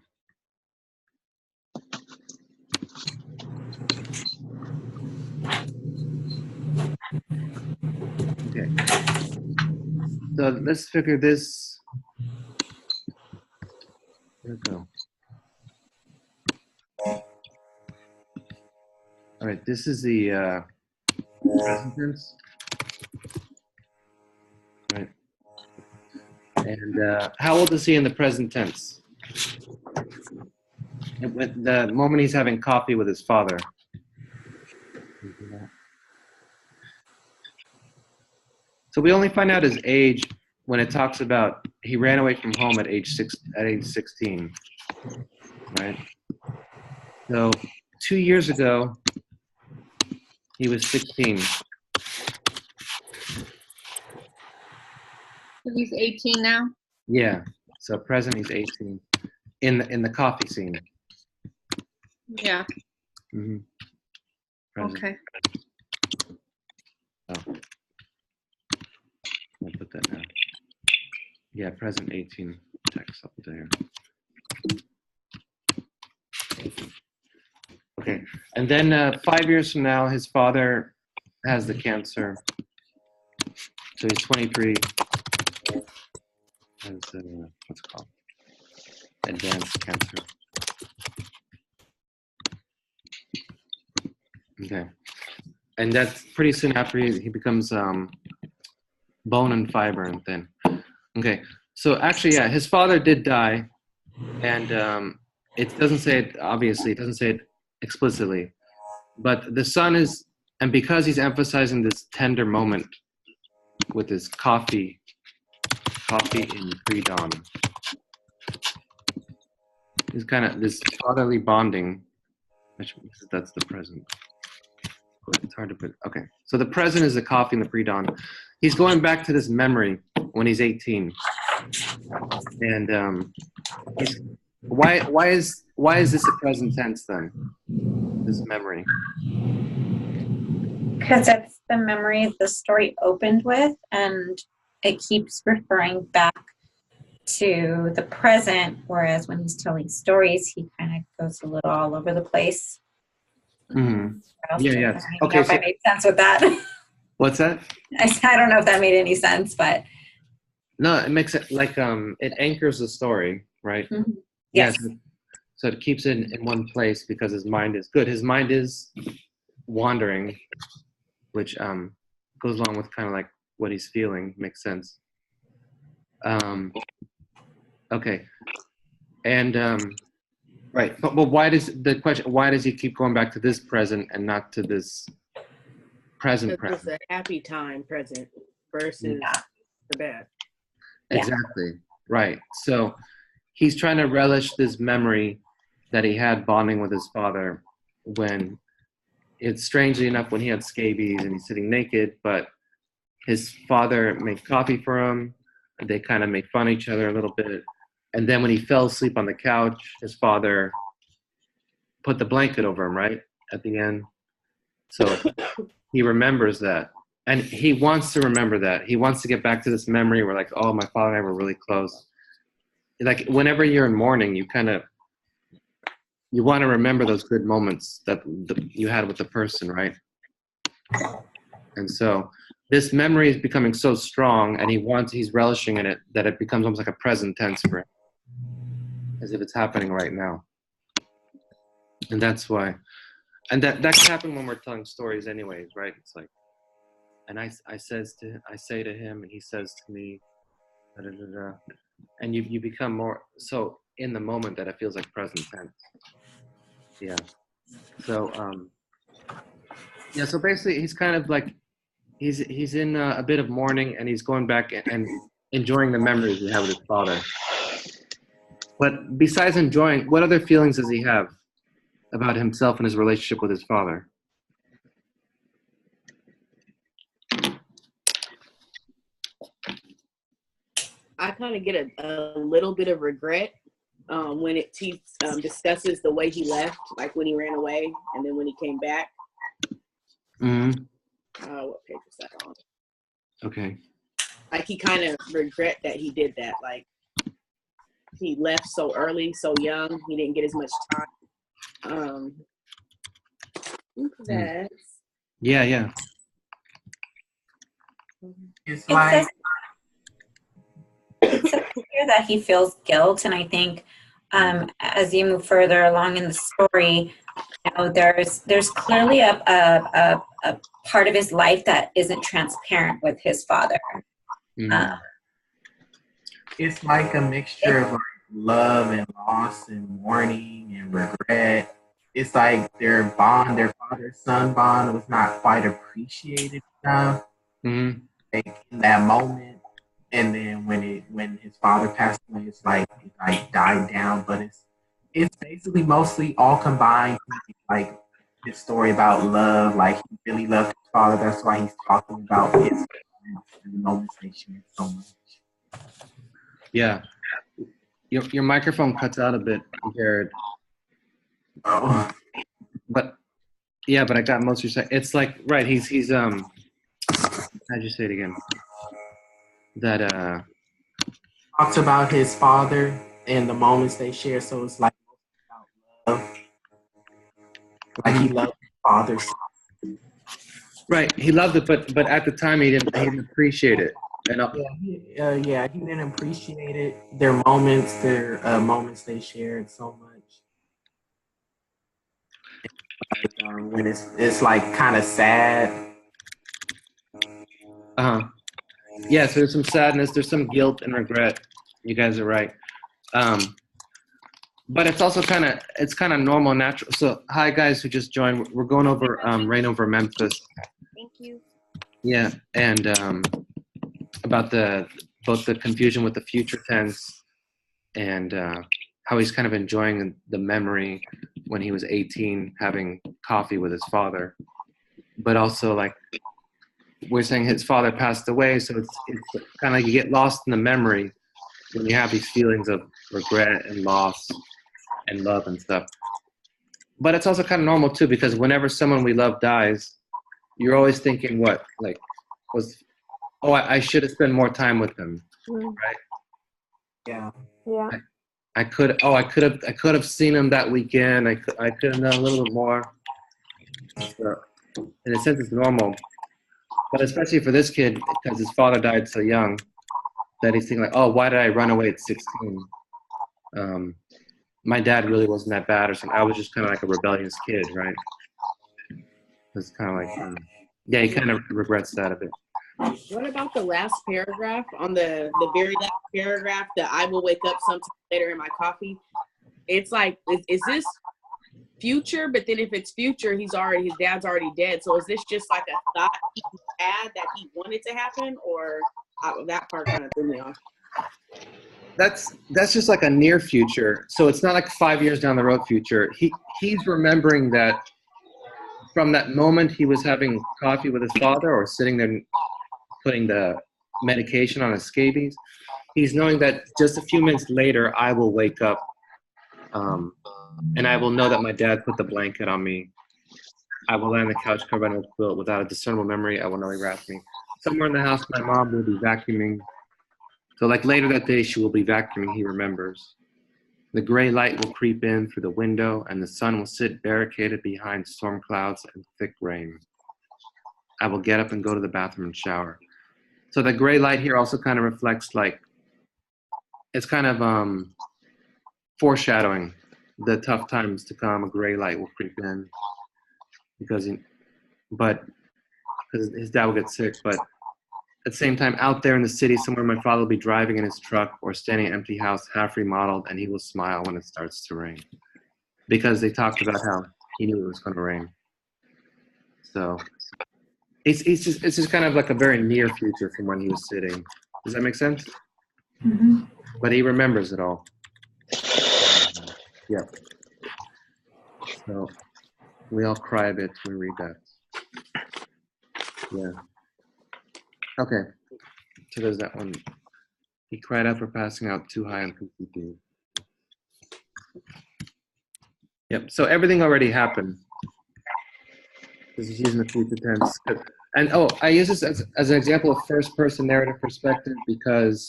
Okay, so let's figure this. There we go. All right, this is the present tense. Right. And how old is he in the present tense? With the moment he's having coffee with his father. So we only find out his age when it talks about he ran away from home at age 16, right? So 2 years ago, he was 16. So he's 18 now. Yeah. So present, he's 18 in the coffee scene. Yeah. Mm-hmm. Present. Okay. Oh. I'll put that now. Yeah, present 18 text up there. Okay, and then 5 years from now, his father has the cancer. So he's 23. Has what's it called? Advanced cancer. Okay, and that's pretty soon after he becomes bone and fiber and thin. Okay, so actually, yeah, his father did die, and it doesn't say it, obviously, it doesn't say it explicitly, but the son is, and because he's emphasizing this tender moment with his coffee in pre-dawn, it's kind of this fatherly bonding, which that's the present. It's hard to put. Okay, so the present is the coffee in the pre-dawn. He's going back to this memory when he's 18, and why is this a present tense then? This memory. Because it's the memory the story opened with, and it keeps referring back to the present, whereas when he's telling stories, he kind of goes a little all over the place. Mm-hmm. Yeah. I don't know if I made sense with that. What's that? I don't know if that made any sense, but No, it makes it like it anchors the story, right? mm-hmm. Yes. Yeah, so it keeps it in one place because his mind is good. His mind is wandering, which goes along with kind of like what he's feeling. Makes sense. Okay, and right, but why does the question? Why does he keep going back to this present and not to this present? It's a happy time present versus the bad. Exactly. Right. So he's trying to relish this memory that he had bonding with his father when it's strangely enough when he had scabies and he's sitting naked, but his father made coffee for him. And they kind of make fun of each other a little bit. And then when he fell asleep on the couch, his father put the blanket over him, right? At the end. So he remembers that. And he wants to remember that. He wants to get back to this memory where like, oh, my father and I were really close. Like whenever you're in mourning, you want to remember those good moments that you had with the person, right? And so this memory is becoming so strong and he's relishing in it that it becomes almost like a present tense for him, as if it's happening right now. And that's why, and that can happen when we're telling stories anyways, right? It's like, and I say to him and he says to me, da, da, da, da. And you become more so in the moment that it feels like present tense. Yeah. So so basically he's kind of like he's in a bit of mourning, and he's going back and enjoying the memories he had with his father. But besides enjoying, what other feelings does he have about himself and his relationship with his father? I kind of get a little bit of regret when he discusses the way he left, like when he ran away and then when he came back. Mm-hmm. What page is that on? Okay. Like he kind of regret that he did that. Like he left so early, so young. He didn't get as much time. That's Yeah. It's It like, says here that he feels guilt, and I think as you move further along in the story, you know, there's clearly a part of his life that isn't transparent with his father. Mm-hmm. it's like a mixture of like love and loss and mourning and regret. It's like their bond, their father-son bond, was not quite appreciated enough, Mm-hmm. like in that moment. And then when his father passed away, it's like it like died down. But it's basically mostly all combined, like his story about love. Like he really loved his father. That's why he's talking about his moments and the moments they shared so much. Yeah. Your microphone cuts out a bit, Jared. Oh. But yeah, but I got most of your saying. It's like, right, he's how'd you say it again? That Talks about his father and the moments they share. So it's like about love. Like he loved his father. right, he loved it, but at the time he didn't appreciate it. And Yeah, he didn't appreciate it. Their moments they shared so much. When it's like kind of sad. yeah, so there's some sadness, there's some guilt and regret. You guys are right. But it's also kind of normal, natural. So hi guys who just joined. We're going over Reign Over Memphis. Thank you. Yeah, and about both the confusion with the future tense and how he's kind of enjoying the memory when he was 18 having coffee with his father, but also like we're saying his father passed away, so it's kind of like you get lost in the memory when you have these feelings of regret and loss and love and stuff. But it's also kind of normal too, because whenever someone we love dies, you're always thinking what, like, I should have spent more time with them, right? Yeah. Yeah. I could have seen him that weekend. I could have done a little bit more. So, in a sense, it's normal, but especially for this kid because his father died so young, that he's thinking like, oh, why did I run away at 16? My dad really wasn't that bad or something. I was just kind of like a rebellious kid, right? It's kind of like, yeah, he kind of regrets that a bit. What about the last paragraph on the very last paragraph that I will wake up sometime later in my coffee? It's like, is this future? But then if it's future, his dad's already dead. So is this just like a thought he had that he wanted to happen, or that part kind of threw me off? That's just like a near future. So it's not like 5 years down the road future. He's remembering that from that moment he was having coffee with his father or sitting there putting the medication on his scabies. He's knowing that just a few minutes later I will wake up and I will know that my dad put the blanket on me. I will lie on the couch covered in a quilt without a discernible memory. I will know he wrapped me. Somewhere in the house, my mom will be vacuuming. So like later that day, she will be vacuuming, he remembers. The gray light will creep in through the window and the sun will sit barricaded behind storm clouds and thick rain. I will get up and go to the bathroom and shower. So the gray light here also kind of reflects like, it's kind of foreshadowing the tough times to come. A gray light will creep in because his dad will get sick. But at the same time, out there in the city, somewhere my father will be driving in his truck or standing in an empty house, half remodeled, and he will smile when it starts to rain. Because they talked about how he knew it was going to rain. So it's just kind of like a very near future from when he was sitting. Does that make sense? Mhm. But he remembers it all. Yeah. So we all cry a bit when we read that. Yeah. Okay. So there's that one. He cried out for passing out too high on PCP. Yep. So everything already happened. This is using the future tense. And oh, I use this as an example of first person narrative perspective because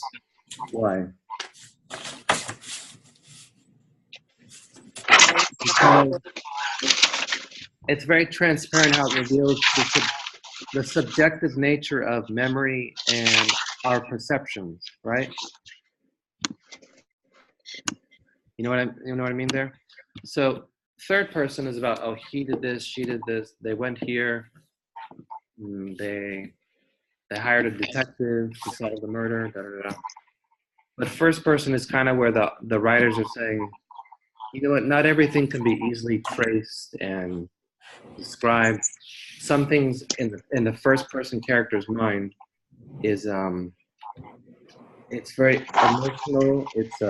why? Because it's very transparent how it reveals the subjective nature of memory and our perceptions, right? You know what I mean there? So third person is about, oh, he did this, she did this, they went here, they hired a detective to solve the murder, da, da, da. But first person is kind of where the writers are saying, you know what, not everything can be easily traced and described. Some things in the first person character's mind is it's very emotional, it's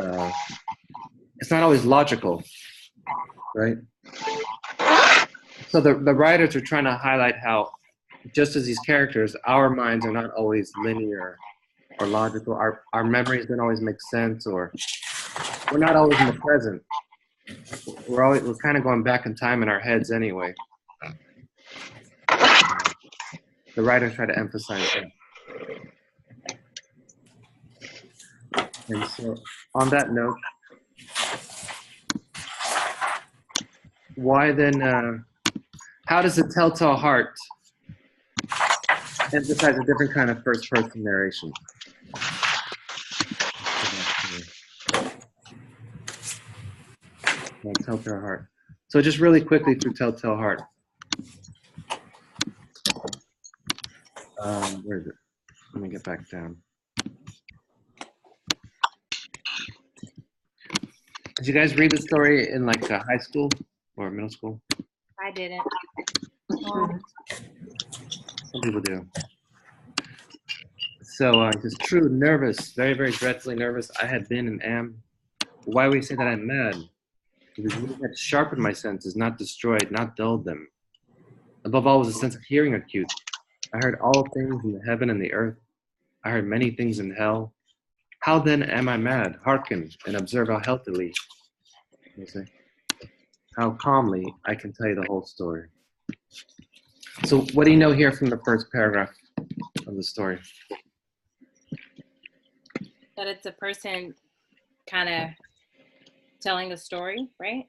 not always logical, right? So the writers are trying to highlight how just as these characters, our minds are not always linear or logical. Our memories don't always make sense, or we're not always in the present. We're kind of going back in time in our heads anyway. The writers try to emphasize that. And so, on that note, why then? How does the Telltale Heart emphasize a different kind of first-person narration? Telltale Heart. So just really quickly through Telltale Heart. Where is it? Let me get back down. Did you guys read the story in like high school or middle school? I didn't. Mhm. Some people do. So just true, nervous, very, very dreadfully nervous. I had been and am. Why would we say that I'm mad? Because music had sharpened my senses, not destroyed, not dulled them. Above all was a sense of hearing acute. I heard all things in the heaven and the earth. I heard many things in hell. How then am I mad? Hearken and observe how healthily, you say, how calmly I can tell you the whole story. So what do you know here from the first paragraph of the story? That it's a person kind of telling a story, right?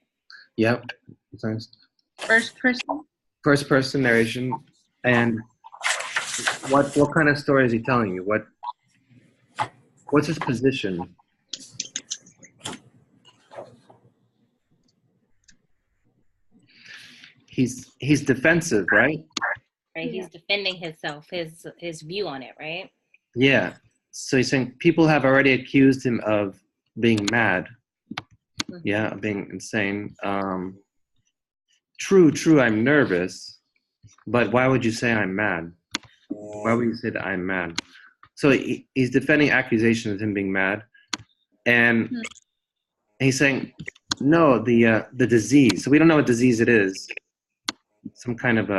Yep. Thanks. First person. First person narration. And what kind of story is he telling you? What's his position? He's defensive, right? Right. He's defending himself, his view on it, right? Yeah. So he's saying people have already accused him of being mad. Yeah, of being insane. True, I'm nervous, but why would you say I'm mad? Why would you say that I'm mad? So he's defending accusations of him being mad, and he's saying, no, the disease. So we don't know what disease it is. Some kind of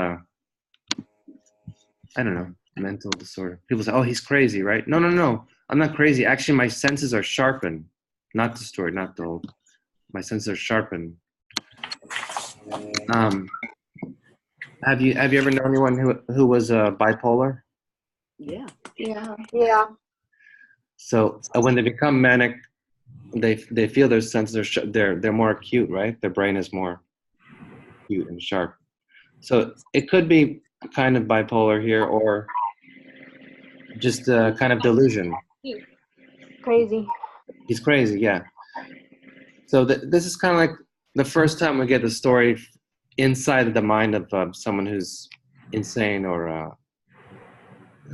I don't know, mental disorder. People say, oh, he's crazy, right? No, I'm not crazy. Actually, my senses are sharpened, not destroyed, not dulled. My senses are sharpened. Have you ever known anyone who was bipolar? Yeah. Yeah. So when they become manic, they feel their senses are they're more acute, right? Their brain is more acute and sharp. So it could be kind of bipolar here, or just a kind of delusion. Crazy. He's crazy, yeah. So this is kind of like the first time we get the story inside the mind of someone who's insane or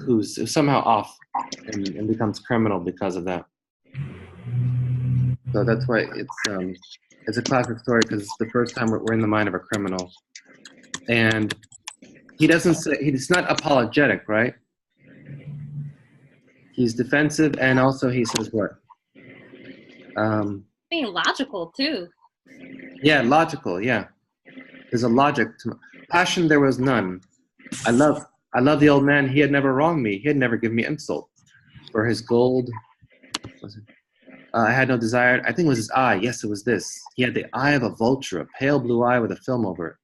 who's somehow off and becomes criminal because of that. So that's why it's a classic story, because it's the first time we're in the mind of a criminal. And he doesn't say, he's not apologetic, right? He's defensive, and also he says what? Being logical too. Yeah, logical. Yeah, there's a logic to passion. There was none. I love the old man. He had never wronged me. He had never given me insult. For his gold, was it? I had no desire. I think it was his eye. Yes, it was this. He had the eye of a vulture, a pale blue eye with a film over it.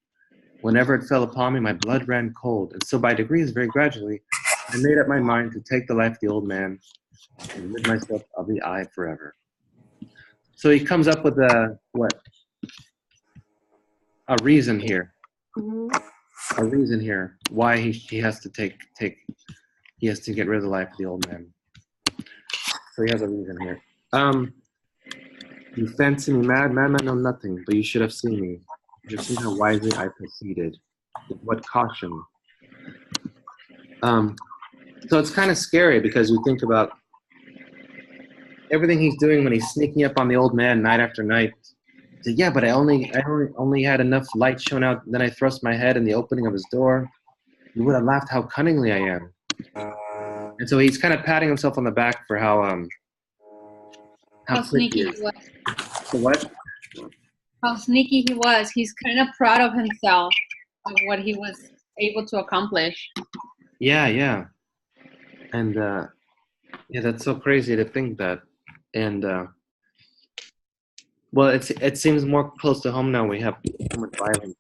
Whenever it fell upon me, my blood ran cold, and so by degrees, very gradually, I made up my mind to take the life of the old man and rid myself of the eye forever. So he comes up with a reason here. A reason here why he has to he has to get rid of the life of the old man. So he has a reason here. You fancy me mad, madman know nothing, but you should have seen me. You should have seen how wisely I proceeded, with what caution. So it's kind of scary because you think about everything he's doing when he's sneaking up on the old man night after night. So, yeah, but I only had enough light shone out. Then I thrust my head in the opening of his door. You would have laughed how cunningly I am. And so he's kind of patting himself on the back for how sneaky he was. So what? How sneaky he was. He's kind of proud of himself, of what he was able to accomplish. Yeah. And yeah, that's so crazy to think that. And well, it seems more close to home now. We have so much violence.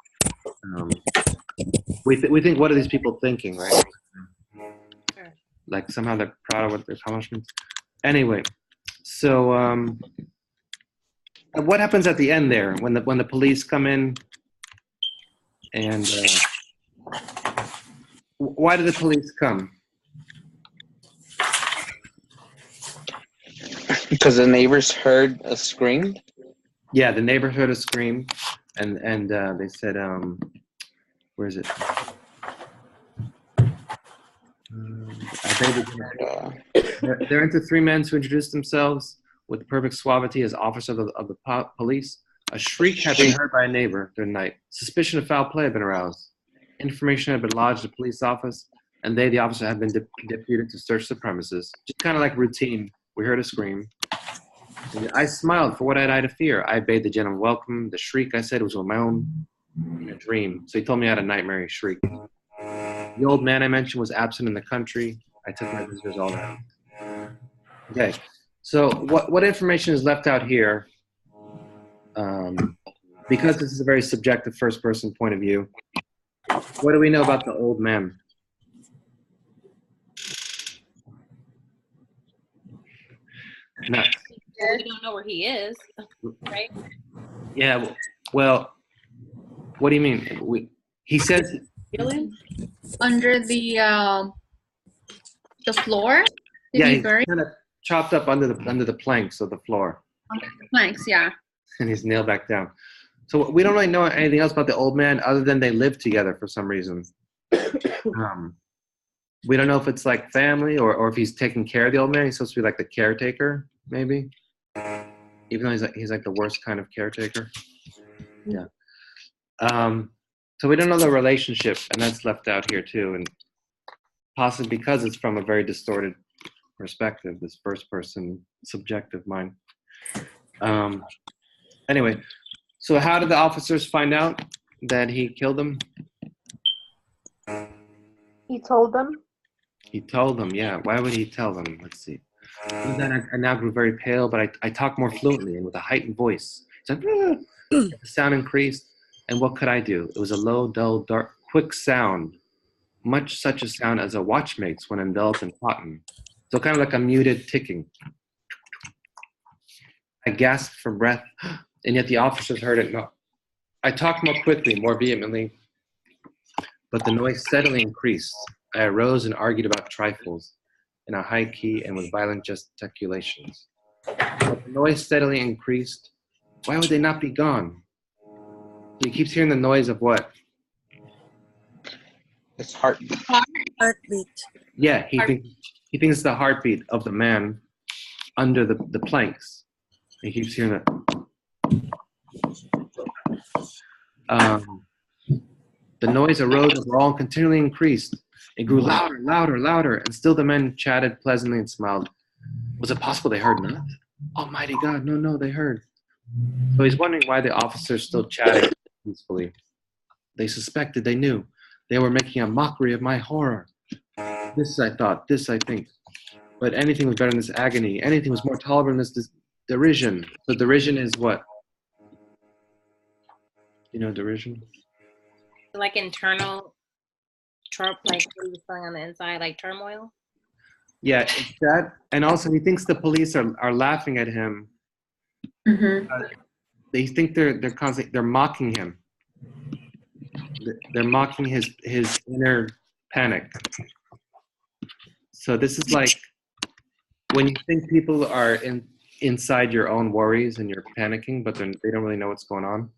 We think, what are these people thinking, right? Like somehow they're proud of what their accomplishments. Anyway, so what happens at the end there when the police come in? And why did the police come? Because the neighbors heard a scream. Yeah, the neighbor heard a scream, and they said, where is it? They're into three men who introduced themselves with perfect suavity as officers of the police. A shriek had been heard by a neighbor during the night. Suspicion of foul play had been aroused. Information had been lodged at the police office, and the officer, had been deputed to search the premises. Just kind of like routine. We heard a scream. And I smiled, for what had I to fear? I bade the gentleman welcome. The shriek, I said, was my own in a dream. So he told me I had a nightmare shriek. The old man I mentioned was absent in the country. I took my visitors all around. Okay, so what information is left out here? Because this is a very subjective first-person point of view, what do we know about the old man? No. We don't know where he is, right? Yeah, well, what do you mean? He says under the floor. Yeah, he's kind of chopped up under the planks of the floor. Under the planks, yeah. And he's nailed back down. So we don't really know anything else about the old man other than they live together for some reason. We don't know if it's like family or if he's taking care of the old man. He's supposed to be like the caretaker, maybe. Even though he's like the worst kind of caretaker. Yeah. So we don't know the relationship, and that's left out here too, and possibly because it's from a very distorted perspective, this first person subjective mind. Anyway, so how did the officers find out that he killed them? He told them. He told them, yeah. Why would he tell them? Let's see. And then I now grew very pale, but I talked more fluently and with a heightened voice. It's like, the sound increased, and what could I do? It was a low, dull, dark, quick sound, much such a sound as a watch makes when enveloped in cotton. So kind of like a muted ticking. I gasped for breath, and yet the officers heard it not. I talked more quickly, more vehemently, but the noise steadily increased. I arose and argued about trifles in a high key and with violent gesticulations. But the noise steadily increased. Why would they not be gone? He keeps hearing the noise of what? It's heartbeat. Heartbeat. Yeah, he thinks it's the heartbeat of the man under the planks. He keeps hearing that. The noise arose over all and continually increased. It grew louder, louder, louder, and still the men chatted pleasantly and smiled. Was it possible they heard not? Almighty God, no, no, they heard. So he's wondering why the officers still chatted peacefully. They suspected, they knew. They were making a mockery of my horror. This I thought, this I think. But anything was better than this agony. Anything was more tolerable than this derision. So derision is what? You know derision? Like internal, like what are you feeling on the inside, like turmoil? Yeah, it's that. And also he thinks the police are laughing at him. Mm-hmm. They think they're mocking him. They're mocking his inner panic. So this is like when you think people are inside your own worries and you're panicking, but they don't really know what's going on.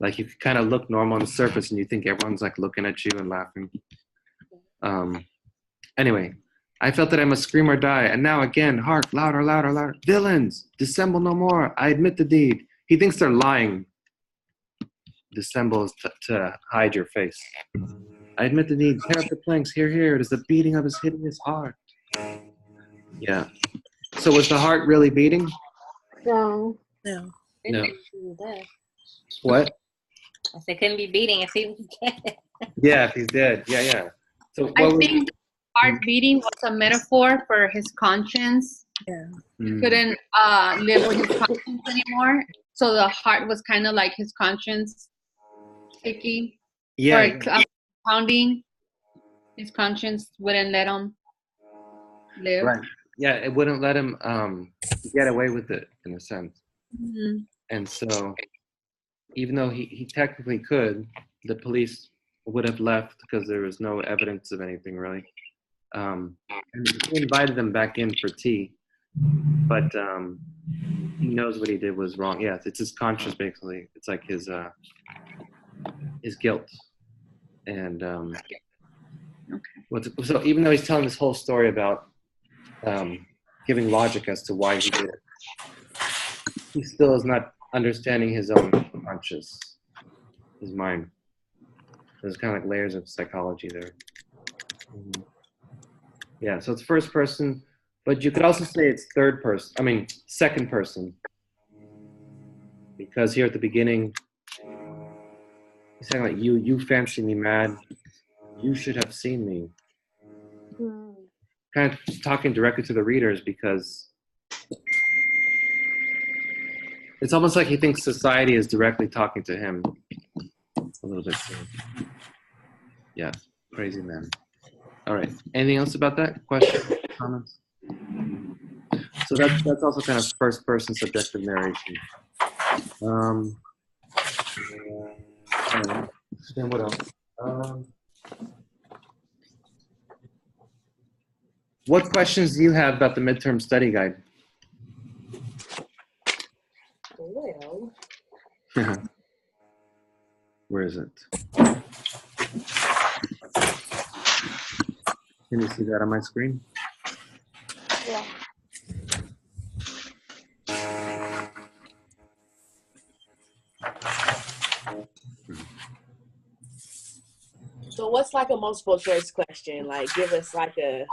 Like you kind of look normal on the surface and you think everyone's like looking at you and laughing. Anyway, I felt that I must scream or die. And now again, hark, louder, louder, louder. Villains, dissemble no more. I admit the deed. He thinks they're lying. Dissemble is to hide your face. I admit the deed. Tear up the planks. Hear, hear. It is the beating of his hideous heart. Yeah. So was the heart really beating? No. No. No. Dead. What? I said couldn't be beating if he was dead. Yeah, if he's dead. Yeah, yeah. So I think the heart beating was a metaphor for his conscience. Yeah. He couldn't live with his conscience anymore. So the heart was kind of like his conscience ticking Yeah. or pounding. His conscience wouldn't let him live. Right. Yeah, it wouldn't let him get away with it in a sense. Mm-hmm. And so even though he technically could, the police would have left because there was no evidence of anything really. And he invited them back in for tea, but he knows what he did was wrong. Yeah, it's his conscience basically. It's like his guilt. And so even though he's telling this whole story about giving logic as to why he did it, he still is not understanding his own conscious, his mind. There's kind of like layers of psychology there. Mm-hmm. Yeah, so it's first person, but you could also say it's second person. Because here at the beginning, he's saying like, you fancy me mad, you should have seen me. Kind of talking directly to the readers because it's almost like he thinks society is directly talking to him. A little bit. Yeah, crazy man. All right. Anything else about that? Questions, comments? So that's also kind of first person subjective narration. Then what else? What questions do you have about the midterm study guide? Well, Where is it? Can you see that on my screen? Yeah. so what's like a multiple choice question? Like, give us like if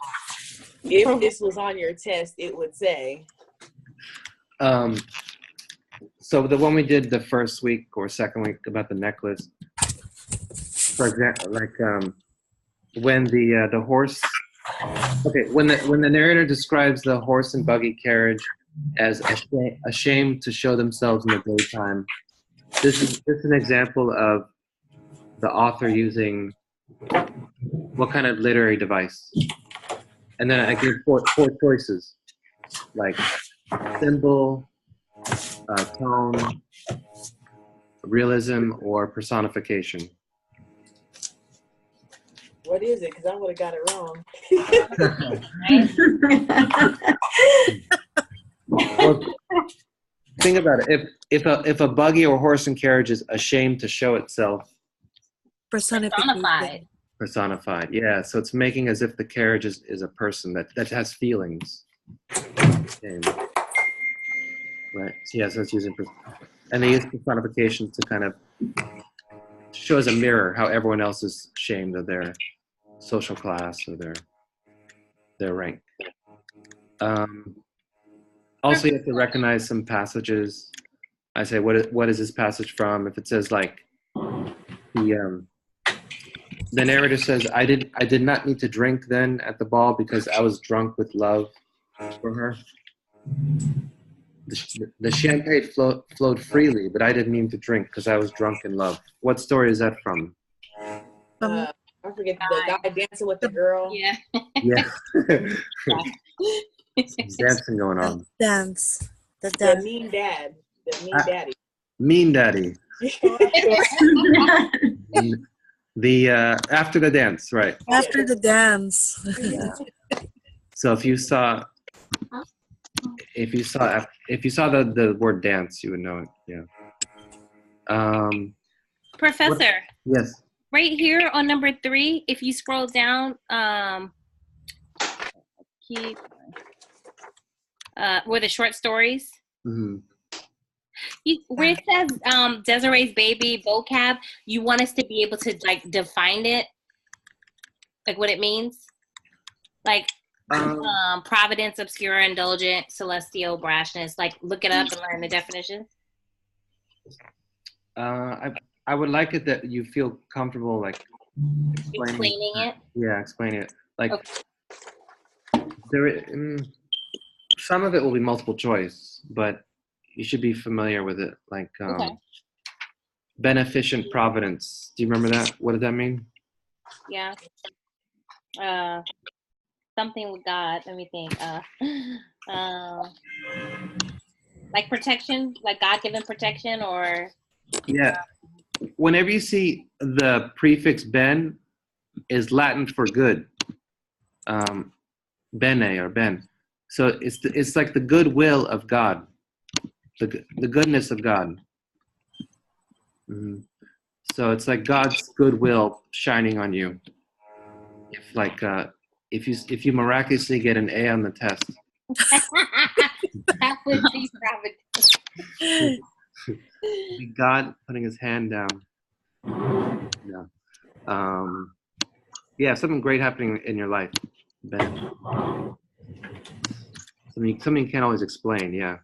this was on your test, it would say. So the one we did the first week or second week about the necklace, for example, like when the horse, when the narrator describes the horse and buggy carriage as ashamed to show themselves in the daytime, this is an example of the author using what kind of literary device. And then I give four choices, like symbol, tone, realism, or personification. What is it? Because I would have got it wrong. Well, think about it. If a buggy or horse and carriage is ashamed to show itself, personified. Yeah. So it's making as if the carriage is a person that has feelings. Right. So yeah. So it's using and they use personification to kind of shows a mirror how everyone else is ashamed of their social class or their rank. Also, you have to recognize some passages. I say, what is this passage from? If it says like the narrator says, I did not need to drink then at the ball because I was drunk with love for her. The champagne flowed freely, but I didn't mean to drink because I was drunk in love. What story is that from? I forget the guy dancing with the girl. Yeah. Yeah. Some dancing going on. Dance. The The dance. mean dad. The mean daddy. Mean Daddy. The after the dance, right? After the dance. Yeah. So if you saw the word dance, you would know it. Yeah. Professor, Yes. right here on number 3, if you scroll down, keep where the short stories. Mm-hmm. Where it says Desiree's baby vocab, you want us to be able to like define it, like what it means, like providence, obscure, indulgent, celestial, brashness. Like look it up and learn the definition. I would like it that you feel comfortable like Explaining it. Yeah, explain it. Like Okay. some of it will be multiple choice, but you should be familiar with it. Like Okay. beneficent providence. Do you remember that? What did that mean? Yeah. Something with God. Let me think. Like protection, like God-given protection, or Yeah. Whenever you see the prefix ben, is Latin for good. Bene or ben. So it's like the goodwill of God, the goodness of God. Mm-hmm. So it's like God's goodwill shining on you. If you miraculously get an A on the test, that would be providence. God putting His hand down. Yeah. Something great happening in your life, Ben. Something you can't always explain. Yeah.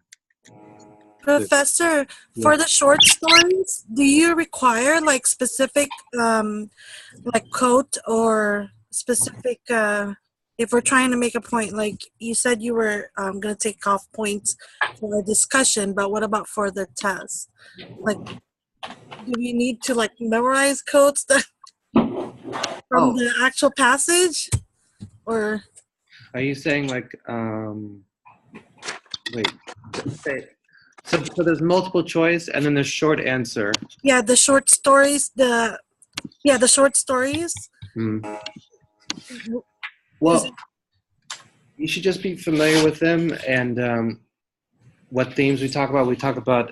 Professor, for the short stories, do you require like specific like quote or specific if we're trying to make a point, like you said you were going to take off points for a discussion, but what about for the test? Like, do we need to like memorize quotes that from the actual passage, or are you saying like wait, say, so there's multiple choice and then there's short answer. yeah, the short stories, the short stories. Well, you should just be familiar with them and what themes we talk about. We talk about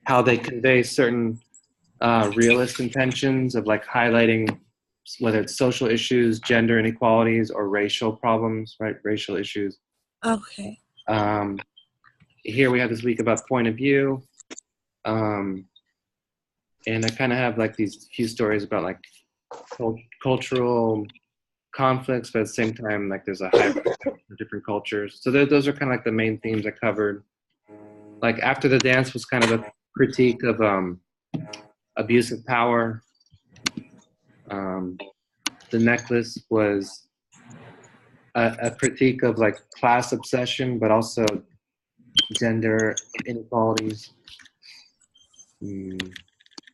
how they convey certain realist intentions of like highlighting whether it's social issues, gender inequalities, or racial problems, right? Racial issues. Okay. Here we have this week about point of view. And I kind of have like these few stories about like cultural conflicts, but at the same time, like there's a hybrid of different cultures. So those are kind of like the main themes I covered. Like after the dance was kind of a critique of abuse of power. The necklace was a critique of like class obsession, but also gender inequalities.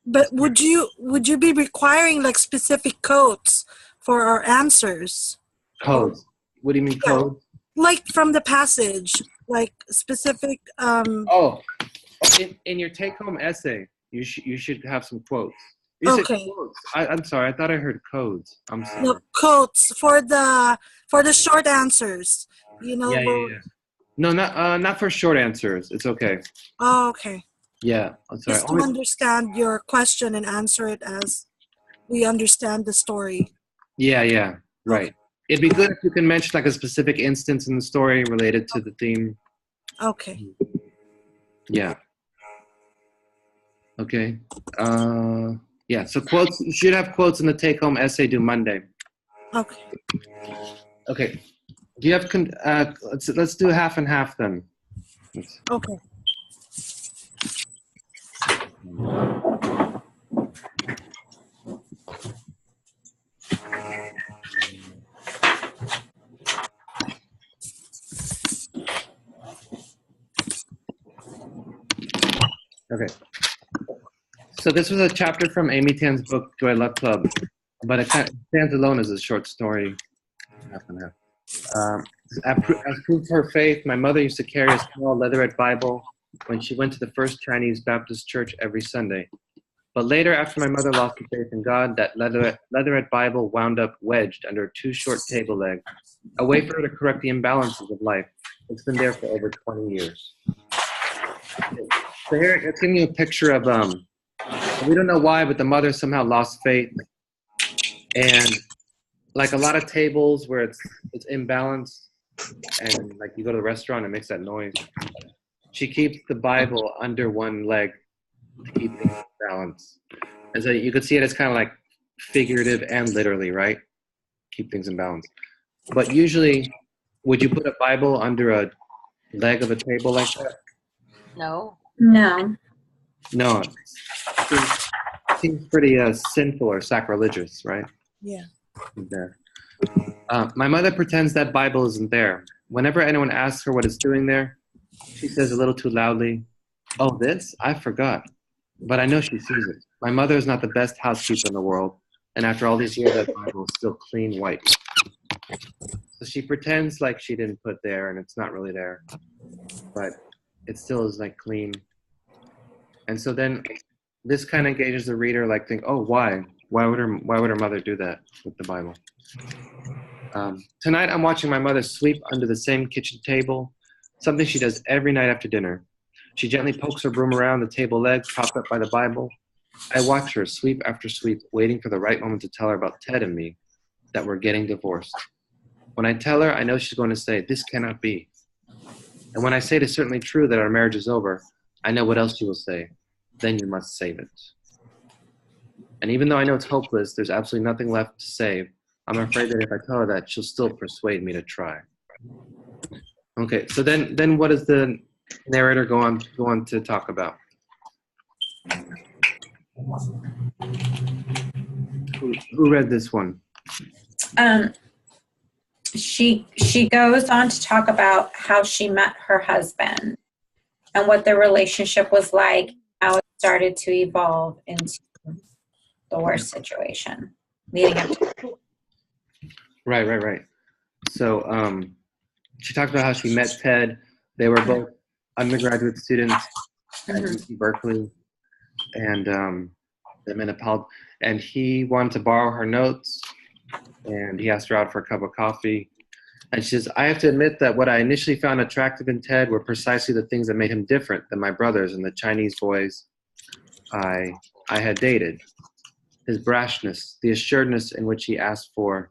But would you be requiring like specific codes for our answers? Codes. What do you mean codes? Like from the passage, like specific. In your take-home essay, you should have some quotes. You said Okay. quotes. I'm sorry. I thought I heard codes. I'm sorry. No, quotes for the short answers. You know. Yeah. No, not for short answers. It's okay. Oh, okay. Yeah, I'm sorry. Just to understand your question and answer it as we understand the story. Yeah, right. Okay. It'd be good if you can mention like a specific instance in the story related to the theme. Okay. Yeah. Okay. Yeah, so quotes, you should have quotes in the take-home essay due Monday. Okay. Okay. Do you have, let's do half and half then. Okay. Okay. So this was a chapter from Amy Tan's book, Do I Love Club? But it kind of stands alone as a short story. Half and half. As proof for her faith, my mother used to carry a small leatherette Bible when she went to the First Chinese Baptist Church every Sunday. But later, after my mother lost her faith in God, that leatherette Bible wound up wedged under a too short table leg, a way for her to correct the imbalances of life. It's been there for over 20 years. So here, it's giving you a picture of, we don't know why, but the mother somehow lost faith. And like a lot of tables where it's imbalanced, and like you go to the restaurant and it makes that noise, she keeps the Bible under one leg to keep things balanced. And so you could see it as kind of like figurative and literally, right? Keep things in balance. But usually, would you put a Bible under a leg of a table like that? No. No. No. Seems pretty sinful or sacrilegious, right? Yeah. There. My mother pretends that Bible isn't there. Whenever anyone asks her what it's doing there, she says a little too loudly, "Oh, this? I forgot." But I know she sees it. My mother is not the best housekeeper in the world, and after all these years, that Bible is still clean white. So she pretends like she didn't put there, and it's not really there, but it still is like clean. And so then this kind of engages the reader, like think, "Oh, why? Why would her mother do that with the Bible?" Tonight, I'm watching my mother sweep under the same kitchen table, something she does every night after dinner. She gently pokes her broom around the table leg propped up by the Bible. I watch her sweep after sweep, waiting for the right moment to tell her about Ted and me, that we're getting divorced. When I tell her, I know she's going to say, "This cannot be." And when I say it is certainly true that our marriage is over, I know what else she will say. "Then you must save it." And even though I know it's hopeless, there's absolutely nothing left to save. I'm afraid that if I tell her that, she'll still persuade me to try. Okay, so then what does the narrator go on to talk about? Who read this one? She goes on to talk about how she met her husband and what their relationship was like, how it started to evolve into the worst situation leading up to. Right. So she talked about how she met Ted. They were both undergraduate students at UC Berkeley, and they met at Palo. And he wanted to borrow her notes, and he asked her out for a cup of coffee. And she says, "I have to admit that what I initially found attractive in Ted were precisely the things that made him different than my brothers and the Chinese boys I had dated. His brashness, the assuredness in which he asked for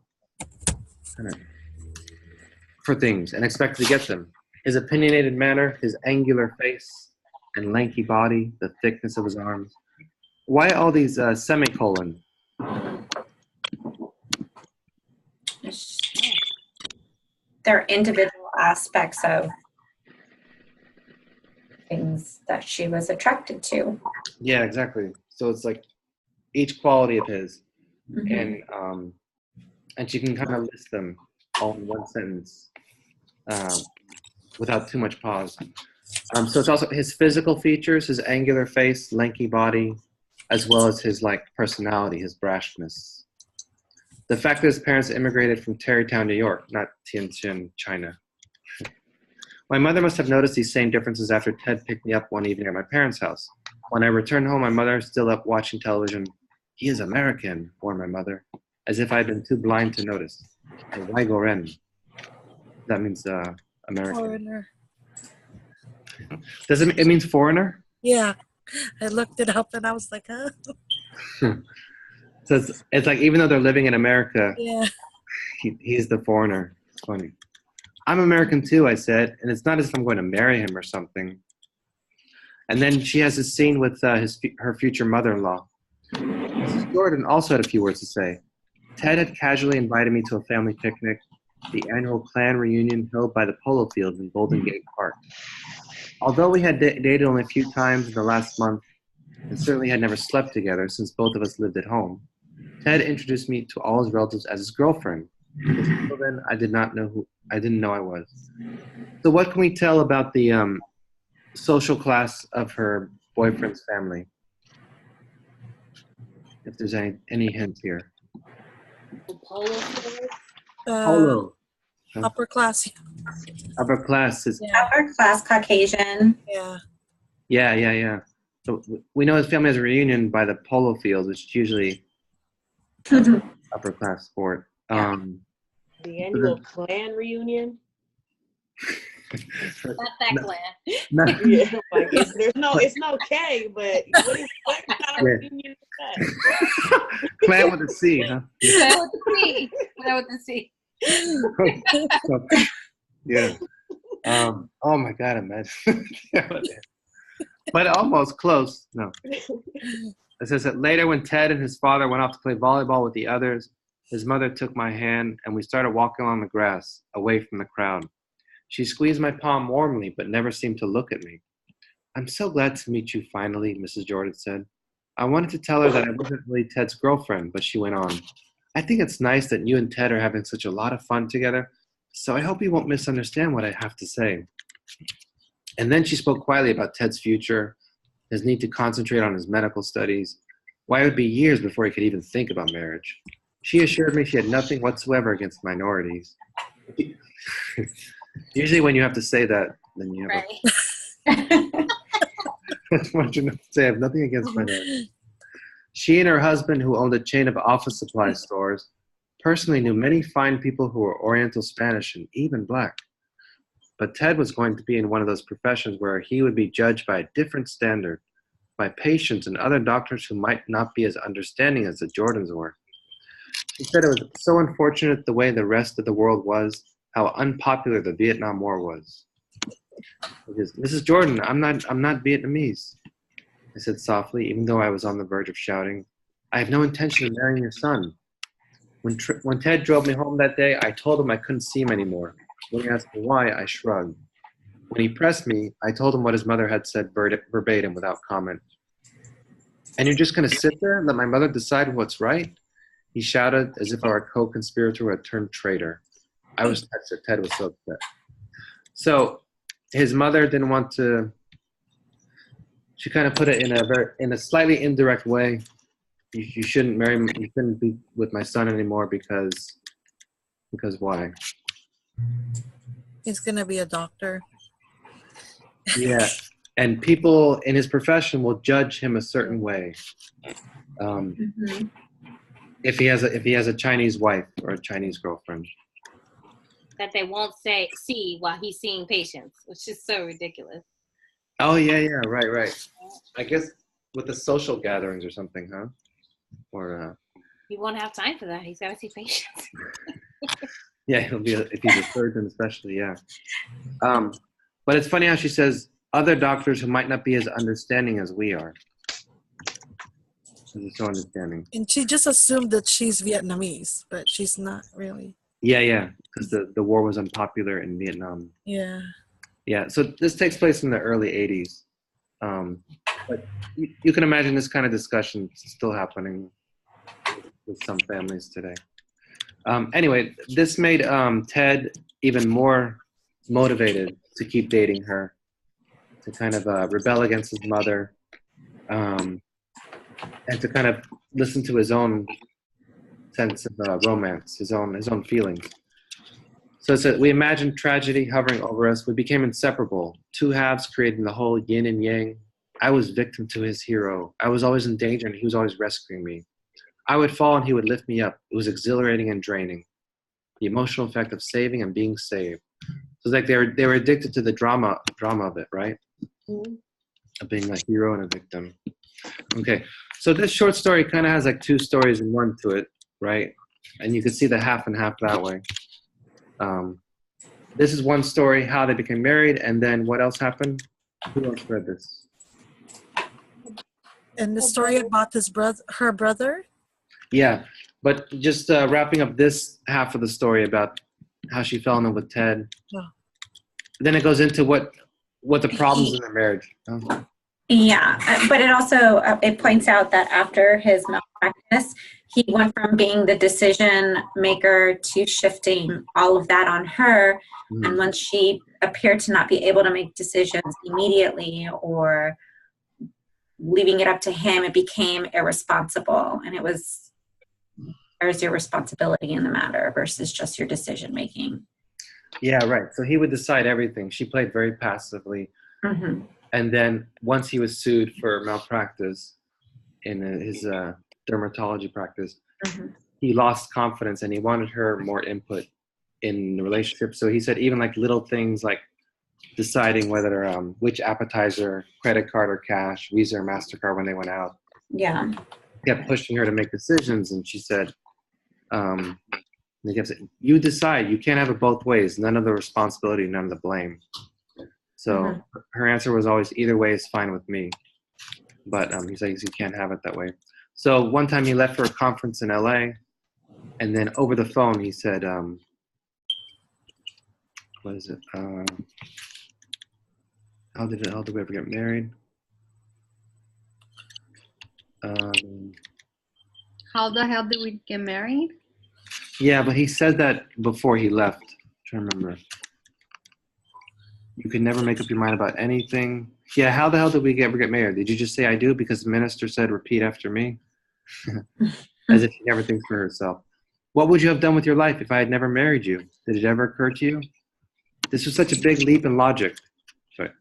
things and expected to get them. His opinionated manner, his angular face and lanky body, the thickness of his arms. Why all these semicolons?" They're individual aspects of things that she was attracted to. Yeah, exactly. So it's like each quality of his, and she can kind of list them all in one sentence without too much pause. So it's also his physical features, his angular face, lanky body, as well as his like personality, his brashness. The fact that his parents immigrated from Tarrytown, New York, not Tianjin, China. My mother must have noticed these same differences after Ted picked me up one evening at my parents' house. When I returned home, my mother, still up watching television, "He is American," warned my mother, as if I had been too blind to notice. Waigoren. That means American. Foreigner. Does it means foreigner? Yeah. I looked it up and I was like, huh? So it's like even though they're living in America, Yeah. he's the foreigner. It's funny. "I'm American too," I said, and it's not as if I'm going to marry him or something. And then she has a scene with her future mother-in-law. Mrs. Jordan also had a few words to say. Ted had casually invited me to a family picnic, the annual clan reunion held by the polo fields in Golden Gate Park. Although we had dated only a few times in the last month, and certainly had never slept together since both of us lived at home, Ted introduced me to all his relatives as his girlfriend. Because until then, I didn't know I was. So what can we tell about the social class of her boyfriend's family? If there's any hint here. Polo. Upper class. Upper class is. Yeah. Upper class Caucasian. Yeah. Yeah. So we know his family has a reunion by the polo fields, which is usually upper class sport. The annual clan reunion. Not that No. Yeah, like it's no K, but what kind of reunion is that? Clan with a C, huh? Clan with the C. Clan with the C. Yeah. Oh my God, imagine. But almost close. No. It says that later when Ted and his father went off to play volleyball with the others, his mother took my hand and we started walking along the grass, away from the crowd. She squeezed my palm warmly, but never seemed to look at me. I'm so glad to meet you finally, Mrs. Jordan said. I wanted to tell her that I wasn't really Ted's girlfriend, but she went on. I think it's nice that you and Ted are having such a lot of fun together, so I hope you won't misunderstand what I have to say. And then she spoke quietly about Ted's future, his need to concentrate on his medical studies, why it would be years before he could even think about marriage. She assured me she had nothing whatsoever against minorities. Usually when you have to say that, then you have I just want you to say I have nothing against minorities. She and her husband, who owned a chain of office supply stores, personally knew many fine people who were Oriental Spanish and even black. But Ted was going to be in one of those professions where he would be judged by a different standard, by patients and other doctors who might not be as understanding as the Jordans were. She said it was so unfortunate the way the rest of the world was, how unpopular the Vietnam War was. Because, Mrs. Jordan, I'm not Vietnamese, I said softly, even though I was on the verge of shouting. I have no intention of marrying your son. When Ted drove me home that day, I told him I couldn't see him anymore. When he asked me why, I shrugged. When he pressed me, I told him what his mother had said verbatim without comment. And you're just going to sit there and let my mother decide what's right? He shouted as if our co-conspirator had turned traitor. I was touched that Ted was so upset. So his mother didn't want to, she kind of put it in a slightly indirect way. You shouldn't marry me, you shouldn't be with my son anymore because why? He's gonna be a doctor. Yeah, and people in his profession will judge him a certain way. If he has a Chinese wife or a Chinese girlfriend. That they won't see while he's seeing patients, which is so ridiculous. Oh yeah, right. I guess with the social gatherings or something, huh? Or he won't have time for that. He's got to see patients. yeah, he'll be if he's a surgeon, especially. Yeah. But it's funny how she says other doctors who might not be as understanding as we are. So understanding. And she just assumed that she's Vietnamese, but she's not really. Yeah, because the war was unpopular in Vietnam. Yeah. Yeah, so this takes place in the early 80s. But you can imagine this kind of discussion still happening with some families today. Anyway, this made Ted even more motivated to keep dating her, to kind of rebel against his mother, and to kind of listen to his own sense of romance, his own feelings. So we imagined tragedy hovering over us. We became inseparable, two halves creating the whole yin and yang. I was victim to his hero. I was always in danger and he was always rescuing me. I would fall and he would lift me up. It was exhilarating and draining. The emotional effect of saving and being saved. So it's like they were addicted to the drama of it, right? Mm-hmm. Of being a hero and a victim. Okay, so this short story kind of has like two stories in one to it, right? And you can see the half and half that way. This is one story, how they became married, and then what else happened? Who else read this? And the story about his brother, her brother. Yeah, but just wrapping up this half of the story about how she fell in love with Ted. Oh. Then it goes into what the problems in their marriage. Yeah, but it also it points out that after his malpractice, he went from being the decision maker to shifting all of that on her. And once she appeared to not be able to make decisions immediately or leaving it up to him, it became irresponsible. And there's your responsibility in the matter versus just your decision making. Yeah, right. So he would decide everything. She played very passively. Mm-hmm. And then once he was sued for malpractice in his dermatology practice, he lost confidence and he wanted her more input in the relationship. So he said even like little things like deciding whether which appetizer, credit card or cash, Visa or MasterCard when they went out. Yeah. He kept pushing her to make decisions, and she said, he kept saying, you decide, you can't have it both ways, none of the responsibility, none of the blame. So her answer was always, either way is fine with me. But he says you can't have it that way. So one time he left for a conference in LA, and then over the phone he said, what is it? How did we ever get married? How the hell did we get married? Yeah, but he said that before he left. I'm trying to remember. You could never make up your mind about anything. Yeah, how the hell did we ever get married? Did you just say I do because the minister said repeat after me? As if she never thinks for herself. What would you have done with your life if I had never married you? Did it ever occur to you? This was such a big leap in logic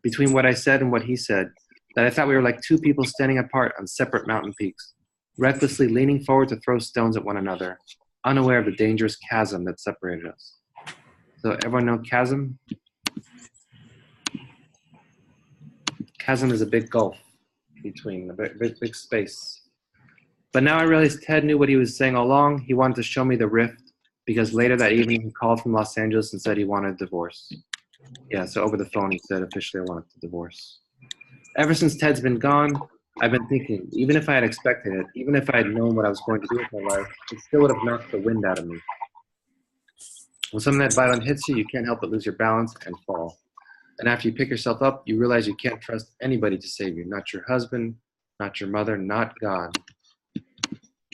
between what I said and what he said that I thought we were like two people standing apart on separate mountain peaks, recklessly leaning forward to throw stones at one another, unaware of the dangerous chasm that separated us. So everyone know chasm? Chasm is a big gulf between a big space. But now I realized Ted knew what he was saying all along. He wanted to show me the rift because later that evening he called from Los Angeles and said he wanted a divorce. Yeah, so over the phone he said officially I wanted to divorce. Ever since Ted's been gone, I've been thinking, even if I had expected it, even if I had known what I was going to do with my life, it still would have knocked the wind out of me. When something that violent hits you, you can't help but lose your balance and fall. And after you pick yourself up, you realize you can't trust anybody to save you. Not your husband, not your mother, not God.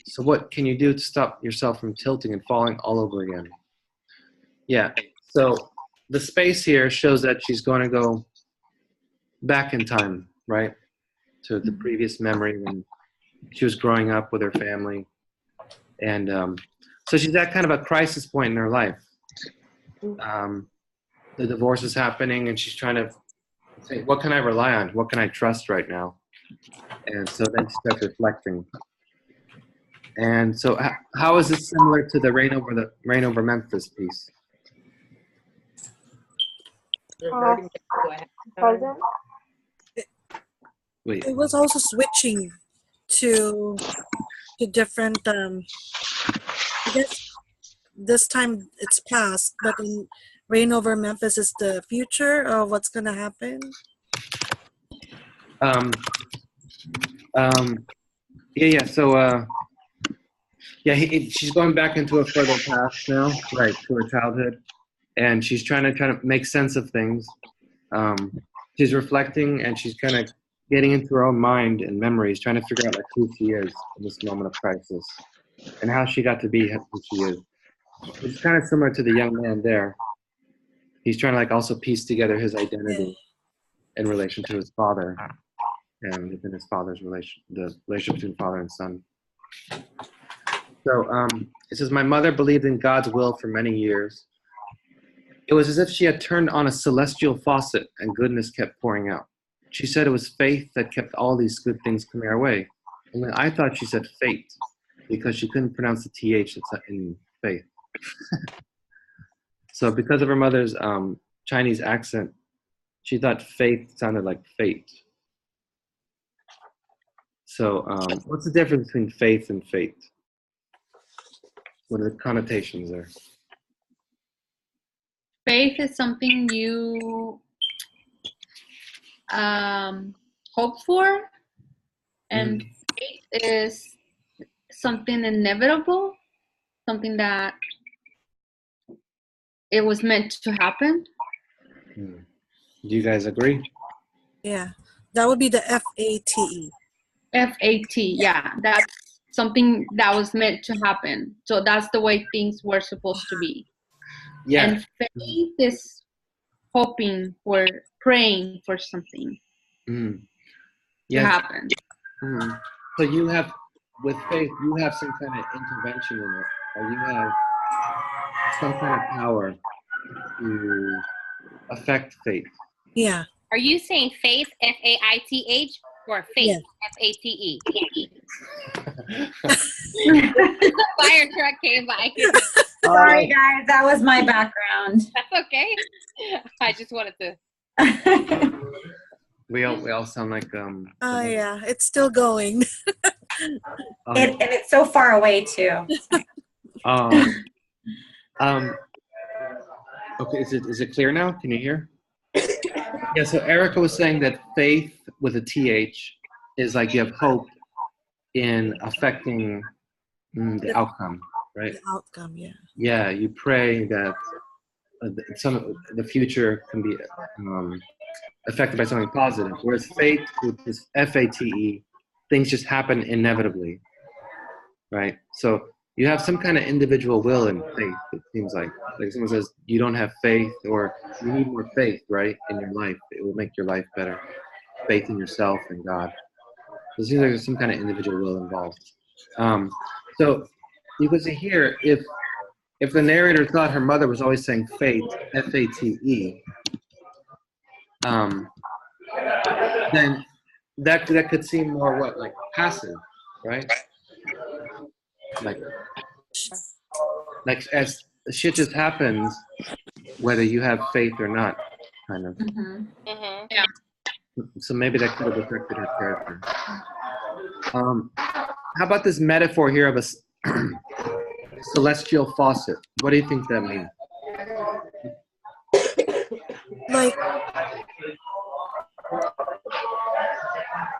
So what can you do to stop yourself from tilting and falling all over again? Yeah, so the space here shows that she's going to go back in time, right? To the previous memory when she was growing up with her family. And so she's at kind of a crisis point in her life. The divorce is happening and she's trying to say, what can I rely on? What can I trust right now? And so then she starts reflecting. And so how is this similar to the Reign Over Memphis piece? Present. Wait. It was also switching to different. I guess this time it's past, but in Reign Over Memphis is the future of what's gonna happen. Yeah. So she's going back into a further past now, right, to her childhood, and she's trying to make sense of things. She's reflecting and she's kind of getting into her own mind and memories, trying to figure out like who she is in this moment of crisis and how she got to be who she is. It's kind of similar to the young man there. He's trying to like also piece together his identity in relation to his father and within his father's relation, the relationship between father and son. So it says, my mother believed in God's will for many years. It was as if she had turned on a celestial faucet and goodness kept pouring out. She said it was faith that kept all these good things coming our way. Only I thought she said fate because she couldn't pronounce the TH in faith. So because of her mother's Chinese accent, she thought faith sounded like fate. So what's the difference between faith and fate? What are the connotations there? Faith is something you hope for, and is something inevitable, something that it was meant to happen. Do you guys agree? Yeah, that would be the FATE. FAT, yeah, that's something that was meant to happen. So that's the way things were supposed to be. Yeah. And faith is hoping for, praying for something to Yes. happen. So you have, with faith, you have some kind of intervention in it, or you have some kind of power to affect fate. Yeah. Are you saying faith, Faith, or faith, Fate? The fire truck came by. Sorry, guys, that was my background. That's okay. I just wanted to. We all sound like Oh yeah, it's still going. And it's so far away too. Okay, is it clear now? Can you hear? Yeah, so Erica was saying that faith with a TH is like you have hope in affecting the outcome, right? The outcome, yeah. Yeah, you pray that the future can be affected by something positive. Whereas faith, with this FATE, things just happen inevitably, right? So you have some kind of individual will in faith. It seems like someone says you don't have faith, or you need more faith, right, in your life. It will make your life better. Faith in yourself and God. So it seems like there's some kind of individual will involved. So you could see here, if the narrator thought her mother was always saying fate, Fate, then that could seem more like passive, right? Like as shit just happens, whether you have faith or not, kind of. Yeah. So maybe that could have affected her character. How about this metaphor here of a celestial faucet? What do you think that means? Like, oh,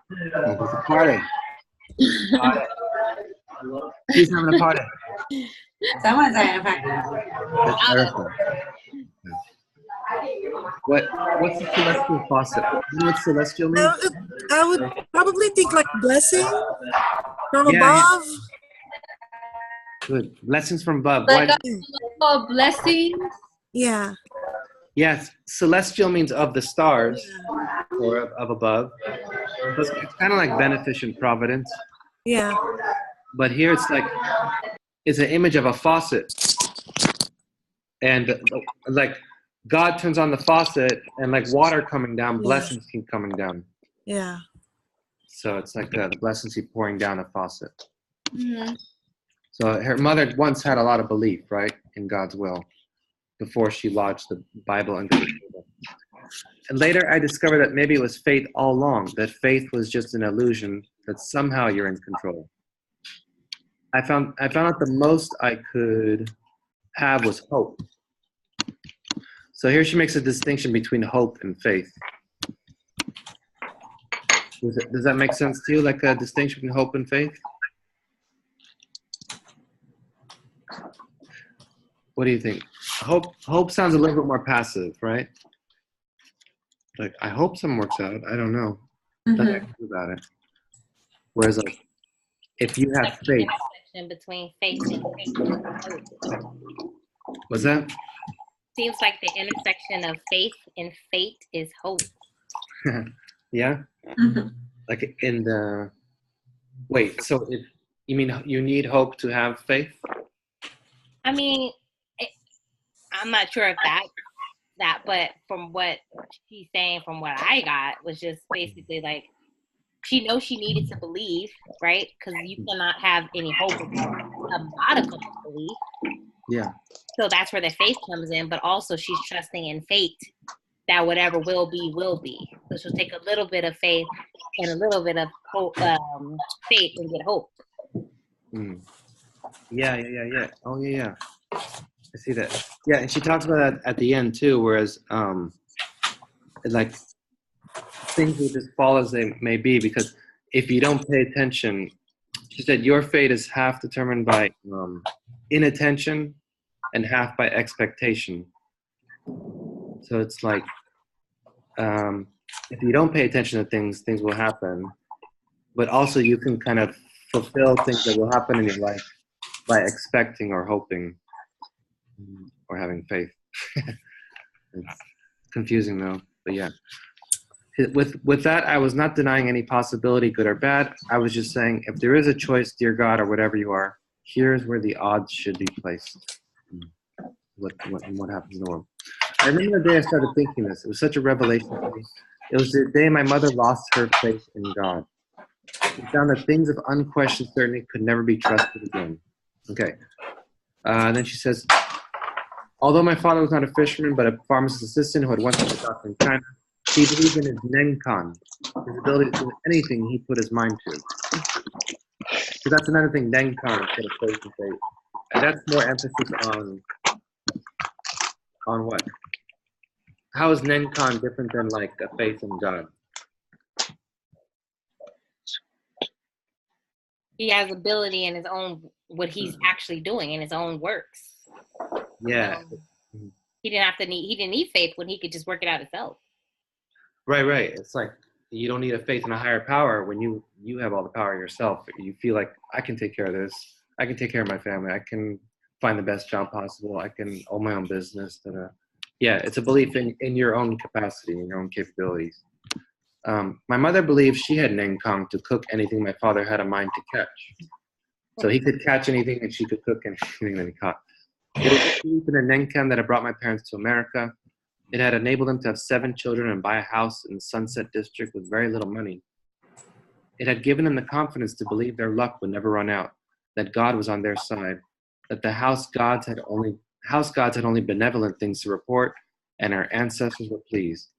there's a party. Who's having a party? Someone's having a party. That's Erica. What's the celestial faucet? You know what celestial means? I would probably think like blessing from above. Yeah. Good. Blessings from above. Like a blessing. Yeah. Yes, celestial means of the stars, or of above. So it's kind of like beneficent providence. Yeah. But here it's an image of a faucet. And like God turns on the faucet, and like water coming down, blessings keep coming down. Yeah. So it's like the blessings keep pouring down a faucet. Mm-hmm. So her mother once had a lot of belief, right, in God's will, before she lodged the Bible under the table. And later I discovered that maybe it was faith all along, that faith was just an illusion, that somehow you're in control. I found out the most I could have was hope. So here she makes a distinction between hope and faith. Does that make sense to you, like a distinction between hope and faith? What do you think? Hope sounds a little bit more passive, right? Like, I hope something works out. I don't know. Nothing I can do about it. Whereas, like, if you have faith. Between faith and faith. What's that? Seems like the intersection of faith and fate is hope. Yeah? Like in the... Wait, so if you mean you need hope to have faith? I mean, I'm not sure if that, but from what she's saying, from what I got, was just basically like, she knows she needed to believe, right? Because you cannot have any hope without a modicum of belief. Yeah. So that's where the faith comes in, but also she's trusting in fate that whatever will be, will be. So she'll take a little bit of faith and a little bit of hope, faith, and get hope. Mm. Yeah. Oh, yeah. I see that. Yeah, and she talks about that at the end too, whereas like things will just fall as they may be, because if you don't pay attention, She said, your fate is half determined by inattention and half by expectation. So it's like, if you don't pay attention to things, things will happen. But also you can kind of fulfill things that will happen in your life by expecting or hoping or having faith. It's confusing though, but yeah. With that, I was not denying any possibility, good or bad. I was just saying, if there is a choice, dear God, or whatever you are, here's where the odds should be placed. What happens in the world. I remember the day I started thinking this. It was such a revelation to me. It was the day my mother lost her faith in God. She found that things of unquestioned certainty could never be trusted again. Okay. And then she says, although my father was not a fisherman, but a pharmacist assistant who had once been a doctor in China, he believed in his Nenkan, his ability to do anything he put his mind to. So that's another thing, Nenkan, instead of faith and faith. And that's more emphasis on what? How is Nenkan different than like a faith in God? He has ability in his own, what he's actually doing in his own works. Yeah. He didn't need faith when he could just work it out himself. Right. It's like you don't need a faith in a higher power when you have all the power yourself. You feel like, I can take care of this. I can take care of my family. I can find the best job possible. I can own my own business. Yeah, it's a belief in your own capacity, in your own capabilities. My mother believed she had Nenkang to cook anything my father had a mind to catch. So he could catch anything and she could cook anything that he caught. It was a belief in a Nenkang that had brought my parents to America. It had enabled them to have 7 children and buy a house in the Sunset District with very little money. It had given them the confidence to believe their luck would never run out, that God was on their side, that the house gods had only benevolent things to report, and our ancestors were pleased,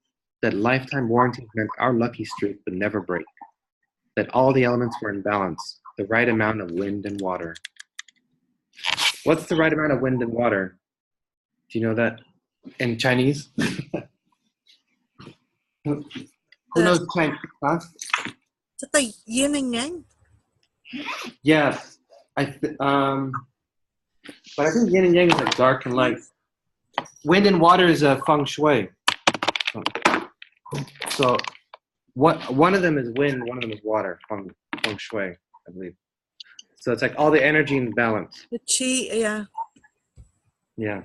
that lifetime warranties meant our lucky streak would never break, that all the elements were in balance, the right amount of wind and water. What's the right amount of wind and water? Do you know that in Chinese? Who knows Chinese? Huh? Is it the yin and yang? Yeah, but I think yin and yang is like dark and light. Wind and water is a feng shui. So one of them is wind, one of them is water, feng shui, I believe. So it's like all the energy in balance. The chi, yeah. Yeah.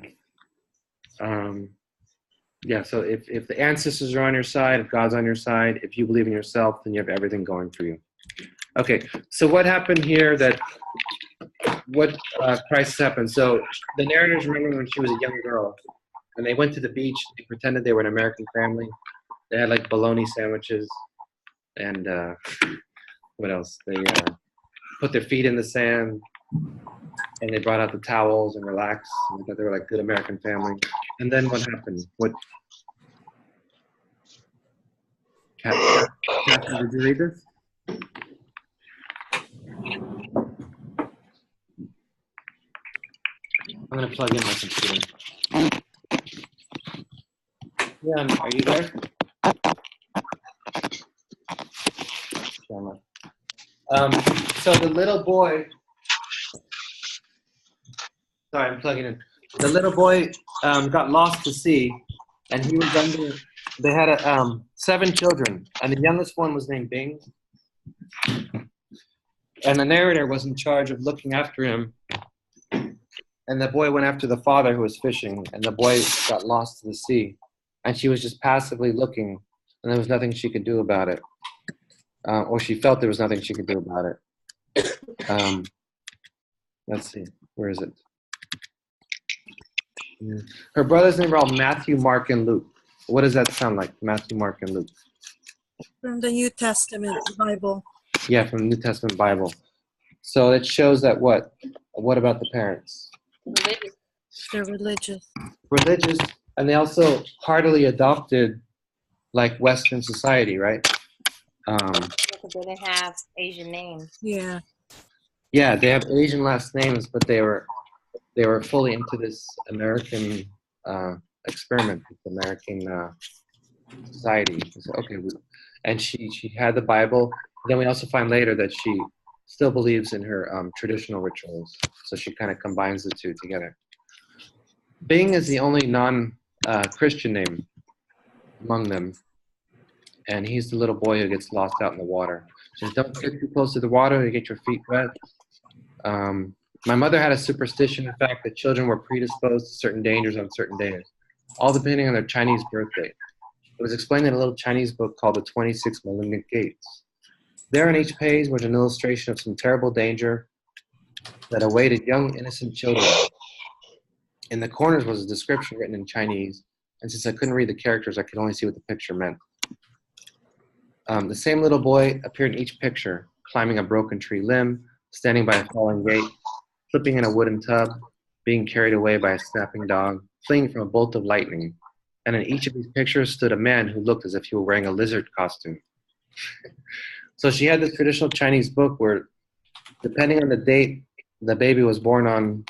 Yeah, so if the ancestors are on your side, if God's on your side, if you believe in yourself, then you have everything going for you. Okay, so what happened here what crisis happened? So the narrators remember when she was a young girl, and they went to the beach, they pretended they were an American family. They had like bologna sandwiches, and what else? They put their feet in the sand, and they brought out the towels and relaxed, and they thought they were like good American family. And then what happened? Catherine, did you read this? I'm gonna plug in my computer. Yeah, are you there? So the little boy. Sorry, I'm plugging in. The little boy got lost to sea, and he was under. They had 7 children, and the youngest one was named Bing. And the narrator was in charge of looking after him. And the boy went after the father who was fishing, and the boy got lost to the sea. And she was just passively looking, and there was nothing she could do about it. Or she felt there was nothing she could do about it. Let's see, where is it? Her brothers' names are all Matthew, Mark, and Luke. What does that sound like, Matthew, Mark, and Luke? From the New Testament Bible. Yeah, from the New Testament Bible. So it shows that what? What about the parents? Religious. They're religious. Religious, and they also heartily adopted like Western society, right? Because they didn't have Asian names. Yeah. Yeah, they have Asian last names, but they were fully into this American experiment with American society. So, okay, and she had the Bible. Then we also find later that she still believes in her traditional rituals. So she kind of combines the two together. Bing is the only non-Christian name among them. And he's the little boy who gets lost out in the water. Just don't get too close to the water, you get your feet wet. My mother had a superstition, in fact, that children were predisposed to certain dangers on certain days, all depending on their Chinese birth date. It was explained in a little Chinese book called The 26 Malignant Gates. There on each page was an illustration of some terrible danger that awaited young, innocent children. In the corners was a description written in Chinese, and since I couldn't read the characters, I could only see what the picture meant. The same little boy appeared in each picture, climbing a broken tree limb, standing by a falling gate, slipping in a wooden tub, being carried away by a snapping dog, fleeing from a bolt of lightning. And in each of these pictures stood a man who looked as if he were wearing a lizard costume. So she had this traditional Chinese book where, depending on the date the baby was born on,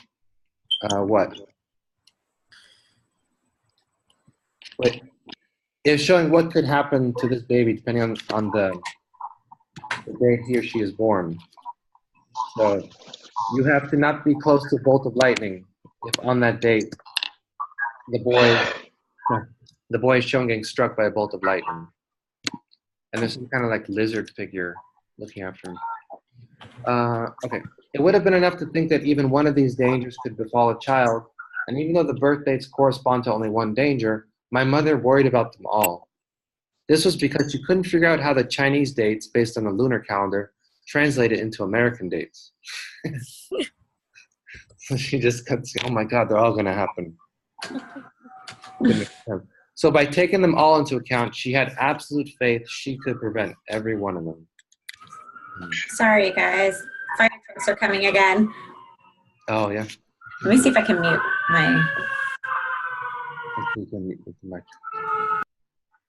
what? Wait. It was showing what could happen to this baby depending on the day he or she is born. So you have to not be close to a bolt of lightning if on that date the boy is shown getting struck by a bolt of lightning. And there's some kind of like lizard figure looking after him. Okay. It would have been enough to think that even one of these dangers could befall a child, and even though the birth dates correspond to only one danger, my mother worried about them all. This was because she couldn't figure out how the Chinese dates, based on the lunar calendar, translated into American dates. So she just kept saying, oh my God, they're all going to happen. So by taking them all into account, she had absolute faith she could prevent every one of them. Sorry, guys. Fire trucks are coming again. Oh, yeah. Let me see if I can mute my...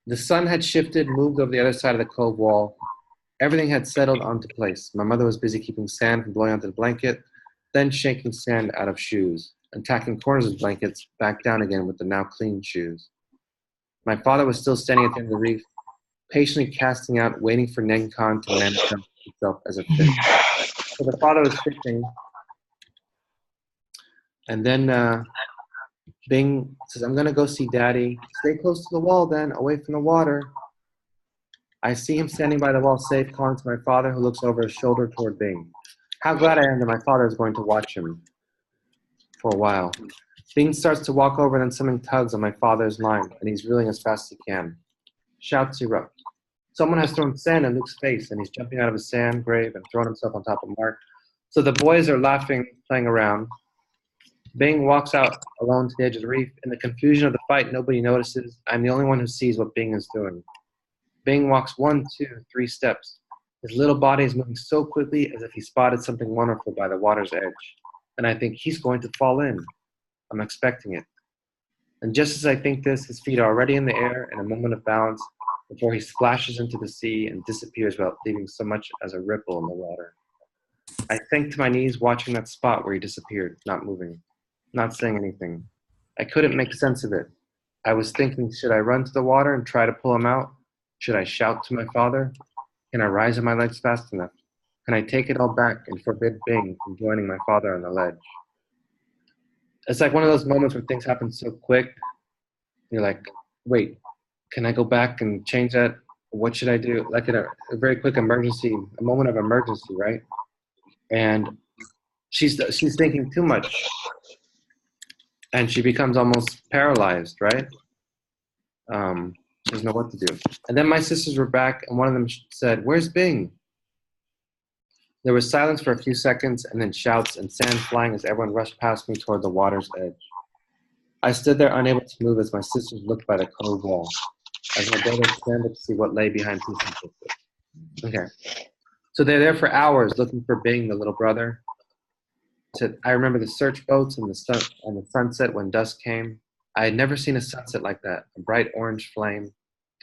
The sun had shifted, moved over the other side of the cove wall. Everything had settled onto place. My mother was busy keeping sand from blowing onto the blanket, then shaking sand out of shoes, and tacking corners of blankets back down again with the now clean shoes. My father was still standing at the end of the reef, patiently casting out, waiting for Nencon to manifest itself as a fish. So the father was fishing, and then Bing says, I'm going to go see Daddy. Stay close to the wall then, away from the water. I see him standing by the wall safe, calling to my father, who looks over his shoulder toward Bing. How glad I am that my father is going to watch him for a while. Bing starts to walk over, and then something tugs on my father's line, and he's reeling as fast as he can. Shouts erupt. Someone has thrown sand in Luke's face, and he's jumping out of a sand grave and throwing himself on top of Mark. So the boys are laughing, playing around. Bing walks out alone to the edge of the reef. In the confusion of the fight, nobody notices. I'm the only one who sees what Bing is doing. Bing walks 1, 2, 3 steps. His little body is moving so quickly as if he spotted something wonderful by the water's edge. And I think he's going to fall in. I'm expecting it. And just as I think this, his feet are already in the air in a moment of balance before he splashes into the sea and disappears without leaving so much as a ripple in the water. I sank to my knees watching that spot where he disappeared, not moving, not saying anything. I couldn't make sense of it. I was thinking, should I run to the water and try to pull him out? Should I shout to my father? Can I rise on my legs fast enough? Can I take it all back and forbid Bing from joining my father on the ledge? It's like one of those moments where things happen so quick. You're like, wait, can I go back and change that? What should I do? Like in a very quick emergency, a moment of emergency, right? And she's thinking too much. And she becomes almost paralyzed, right? She doesn't know what to do. And then my sisters were back, and one of them said, where's Bing? There was silence for a few seconds, and then shouts and sand flying as everyone rushed past me toward the water's edge. I stood there unable to move as my sisters looked by the cove wall, as my brother scrambled to see what lay behind pieces of it. Okay. So they're there for hours looking for Bing, the little brother. I remember the search boats and the sunset when dusk came. I had never seen a sunset like that, a bright orange flame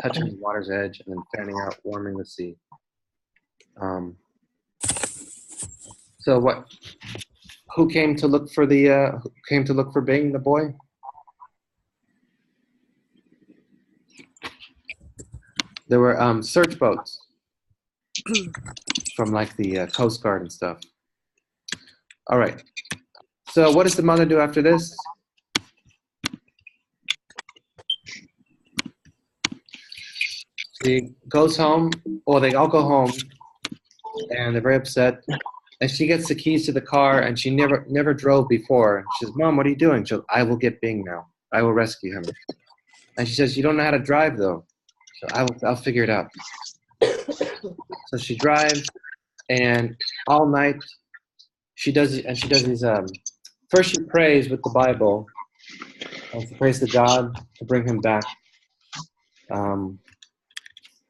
touching the water's edge and then fanning out, warming the sea. So what? Who came to look for Bing, the boy? There were search boats from like the Coast Guard and stuff. All right. So what does the mother do after this? She goes home, or they all go home, and they're very upset. And she gets the keys to the car, and she never drove before. She says, "Mom, what are you doing?" She goes, "I will get Bing now. I will rescue him." And she says, "You don't know how to drive, though." So I'll figure it out. So she drives, and all night she does these. First, she prays with the Bible, and she prays to God to bring him back.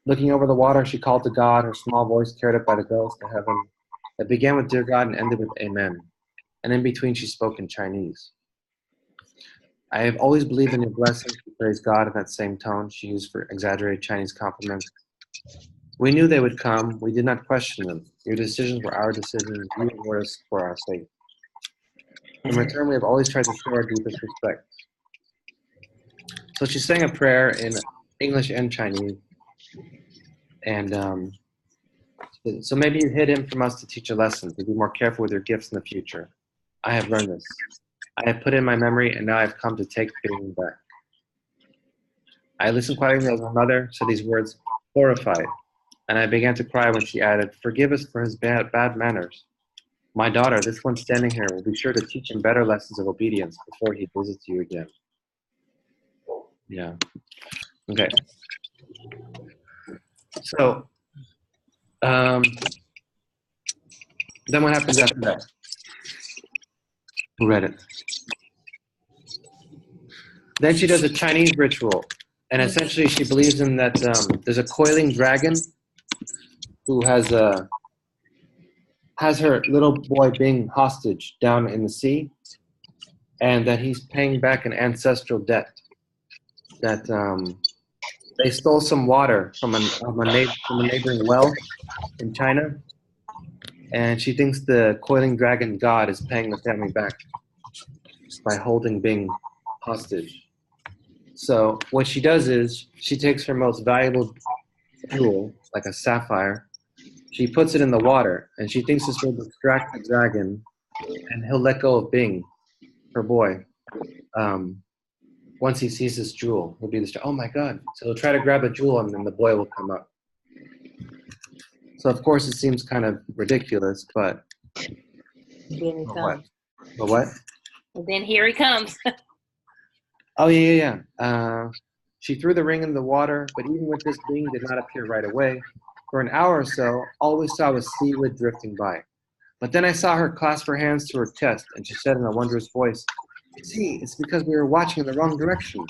Looking over the water, she called to God, her small voice carried up by the ghost to heaven. It began with "Dear God" and ended with "Amen." And in between, she spoke in Chinese. "I have always believed in your blessings," she praised God in that same tone she used for exaggerated Chinese compliments. "We knew they would come. We did not question them. Your decisions were our decisions. You reward us for our sake. In return, we have always tried to show our deepest respect." So she sang a prayer in English and Chinese. And so maybe you hid him from us to teach a lesson, to be more careful with your gifts in the future. I have learned this. I have put in my memory, and now I have come to take Bing back. I listened quietly as my mother said these words, horrified, and I began to cry when she added, "Forgive us for his bad manners. My daughter, this one standing here, will be sure to teach him better lessons of obedience before he visits you again." Yeah. Okay. So, then what happens after that? Who read it? Then she does a Chinese ritual, and essentially she believes in that there's a coiling dragon who has her little boy Bing hostage down in the sea, and that he's paying back an ancestral debt. That they stole some water from a neighboring well in China, and she thinks the coiling dragon god is paying the family back by holding Bing hostage. So what she does is she takes her most valuable jewel, like a sapphire, she puts it in the water, and she thinks this will distract the dragon, and he'll let go of Bing, her boy. Once he sees this jewel, he'll be distracted. Oh my God! So he'll try to grab a jewel, and then the boy will come up. So of course it seems kind of ridiculous, but Then he what? comes. But what? And then here he comes. Oh yeah. She threw the ring in the water, but even with this, Bing did not appear right away. For an hour or so, all we saw was seaweed drifting by. But then I saw her clasp her hands to her chest, and she said in a wondrous voice, "See, it's because we were watching in the wrong direction."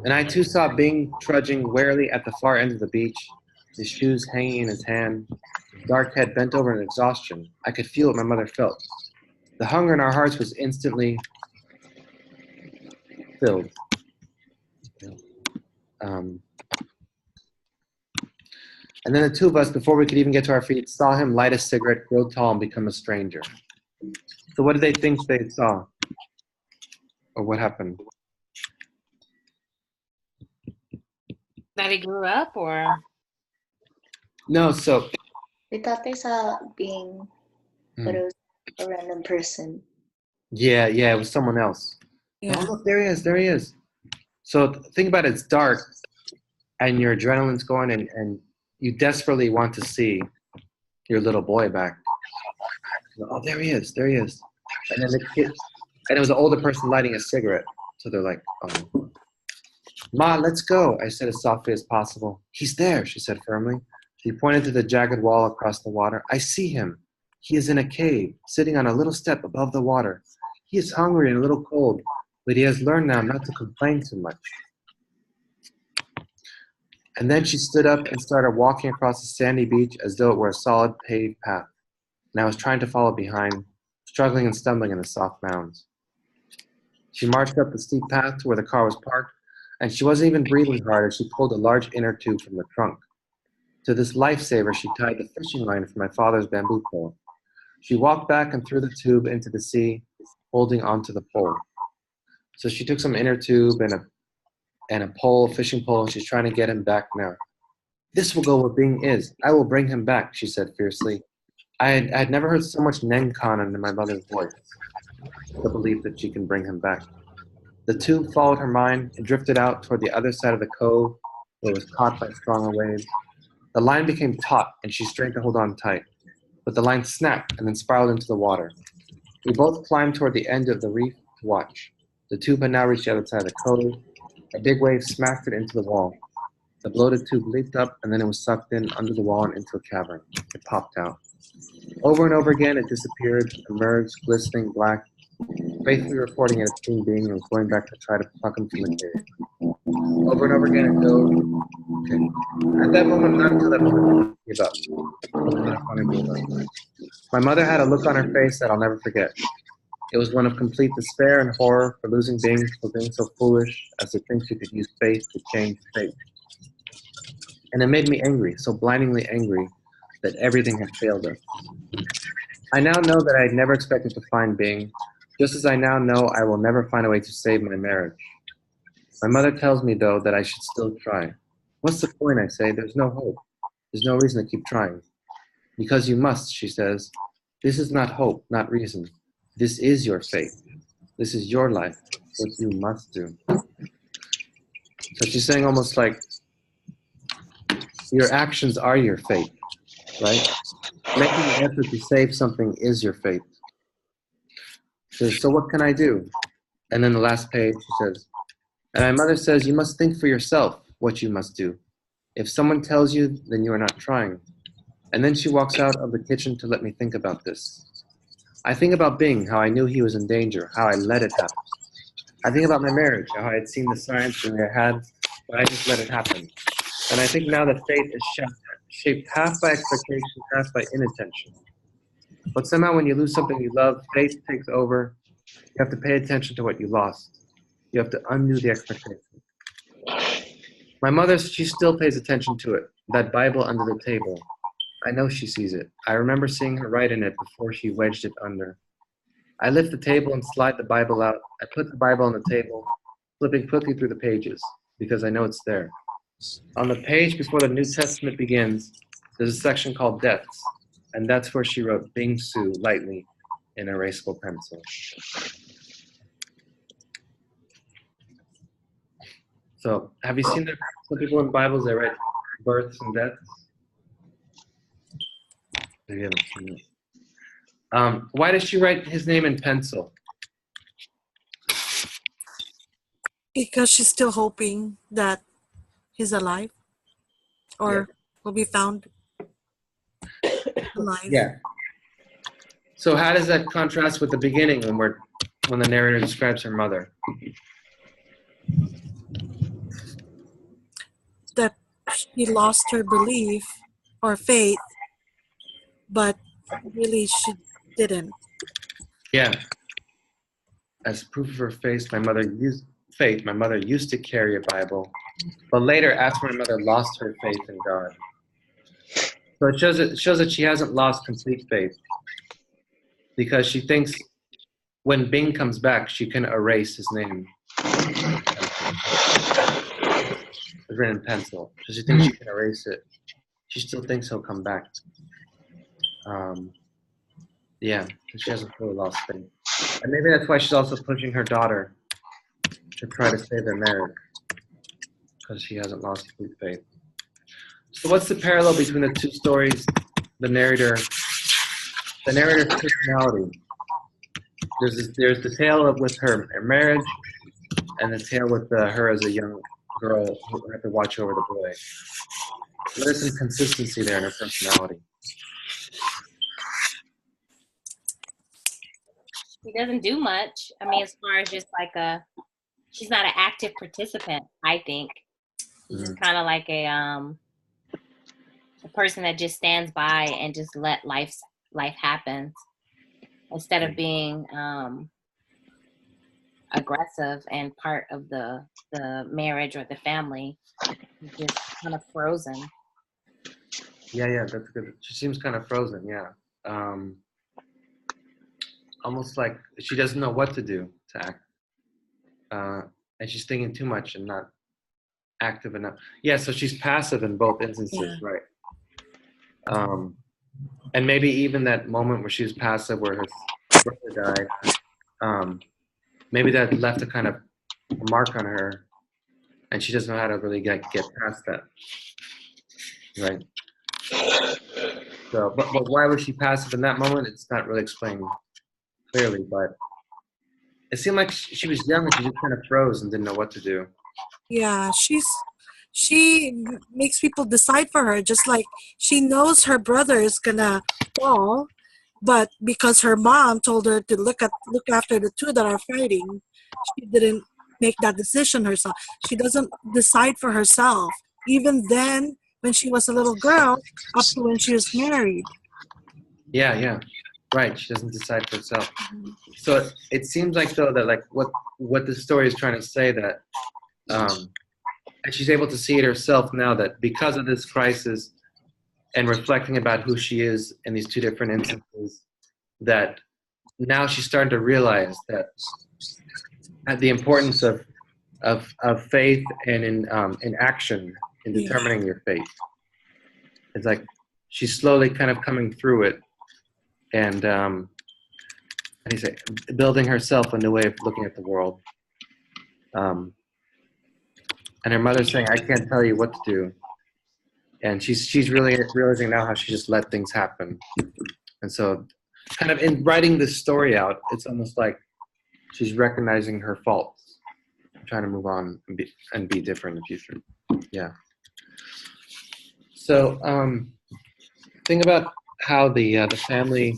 And I too saw Bing trudging warily at the far end of the beach, his shoes hanging in his hand, dark head bent over in exhaustion. I could feel what my mother felt. The hunger in our hearts was instantly filled. And then the two of us, before we could even get to our feet, saw him light a cigarette, grow tall, and become a stranger. So what did they think they saw? Or what happened? That he grew up, or? No, so... We thought they saw Bing, but it was a random person. Yeah, it was someone else. Yeah. Oh, look, there he is. So think about it, it's dark, and your adrenaline's going, and you desperately want to see your little boy back. Oh, there he is. And then the kid, and it was an older person lighting a cigarette. So they're like, oh. "Ma, let's go," I said as softly as possible. "He's there," she said firmly. She pointed to the jagged wall across the water. "I see him. He is in a cave, sitting on a little step above the water. He is hungry and a little cold, but he has learned now not to complain too much." And then she stood up and started walking across the sandy beach as though it were a solid paved path. And I was trying to follow behind, struggling and stumbling in the soft mounds. She marched up the steep path to where the car was parked, and she wasn't even breathing hard as she pulled a large inner tube from the trunk. To this lifesaver, she tied the fishing line from my father's bamboo pole. She walked back and threw the tube into the sea, holding onto the pole. So she took some inner tube and a pole, fishing pole, and she's trying to get him back now. This will go where Bing is. I will bring him back, she said fiercely. I had never heard so much Nenkon in my mother's voice, the belief that she can bring him back. The two followed her mind and drifted out toward the other side of the cove, where it was caught by stronger waves. The line became taut, and she strained to hold on tight. But the line snapped and then spiraled into the water. We both climbed toward the end of the reef to watch. The tube had now reached the other side of the cove. A big wave smacked it into the wall. The bloated tube leaped up, and then it was sucked in under the wall and into a cavern. It popped out. Over and over again, it disappeared, emerged, glistening black, faithfully reporting it as King Being and was going back to try to pluck him from the cave. Over and over again, it dove. Okay. At that moment, not until that moment, I gave up. My mother had a look on her face that I'll never forget. It was one of complete despair and horror for losing Bing, for being so foolish as to think she could use faith to change fate. And it made me angry, so blindingly angry, that everything had failed us. I now know that I had never expected to find Bing, just as I now know I will never find a way to save my marriage. My mother tells me, though, that I should still try. What's the point, I say? There's no hope. There's no reason to keep trying. Because you must, she says. This is not hope, not reason. This is your fate. This is your life. What you must do. So she's saying almost like, your actions are your fate, right? Making an effort to save something is your fate. She says, so what can I do? And then the last page, she says, and my mother says, you must think for yourself what you must do. If someone tells you, then you are not trying. And then she walks out of the kitchen to let me think about this. I think about Bing, how I knew he was in danger, how I let it happen. I think about my marriage, how I had seen the signs that I had, but I just let it happen. And I think now that fate is shaped half by expectation, half by inattention. But somehow when you lose something you love, fate takes over. You have to pay attention to what you lost. You have to undo the expectation. My mother, she still pays attention to it, that Bible under the table. I know she sees it. I remember seeing her write in it before she wedged it under. I lift the table and slide the Bible out. I put the Bible on the table, flipping quickly through the pages, because I know it's there. On the page before the New Testament begins, there's a section called Deaths, and that's where she wrote Bing Su lightly in erasable pencil. So, have you seen that some people in Bibles, they write births and deaths? Maybe you haven't seen it. Why does she write his name in pencil? Because she's still hoping that he's alive or will be found alive. Yeah. So how does that contrast with the beginning when the narrator describes her mother? That she lost her belief or faith, but really she didn't. Yeah. As proof of her faith, my mother used to carry a Bible, but later, after my mother lost her faith in God. So it shows that she hasn't lost complete faith, because she thinks when Bing comes back, she can erase his name. It's written in pencil. So she thinks she can erase it. She still thinks he'll come back. Yeah, she hasn't fully lost faith. And maybe that's why she's also pushing her daughter to try to save their marriage, because she hasn't lost complete faith. So what's the parallel between the two stories? The narrator's personality. There's the tale with her marriage, and the tale with her as a young girl who had to watch over the boy. There's some consistency there in her personality. He doesn't do much. I mean, as far as just like she's not an active participant, I think. She's just kind of like a person that just stands by and just let life happen instead of being aggressive and part of the marriage or the family. Just kind of frozen. Yeah, that's good. She seems kind of frozen, yeah. Almost like she doesn't know what to do to act. And she's thinking too much and not active enough. Yeah, so she's passive in both instances, Yeah. right? And maybe even that moment where she was passive, where her brother died, maybe that left a kind of a mark on her, and she doesn't know how to really get past that, right? So, but why was she passive in that moment? It's not really explained clearly, but it seemed like she was young and she just kind of froze and didn't know what to do. Yeah, she makes people decide for her, just like she knows her brother is gonna fall, but because her mom told her to look after the two that are fighting, she didn't make that decision herself. She doesn't decide for herself, even then when she was a little girl, up to when she was married. Yeah, right. She doesn't decide for herself. So it seems like though that like what the story is trying to say that, and she's able to see it herself now that because of this crisis and reflecting about who she is in these two different instances, that now she's starting to realize that the importance of faith and in action in Yeah. determining your fate. It's like she's slowly kind of coming through it and how do you say, building herself a new way of looking at the world. And her mother's saying, "I can't tell you what to do," and she's really realizing now how she just let things happen. And so, kind of in writing this story out, it's almost like she's recognizing her faults, trying to move on and be different in the future. Yeah. So, think about how the family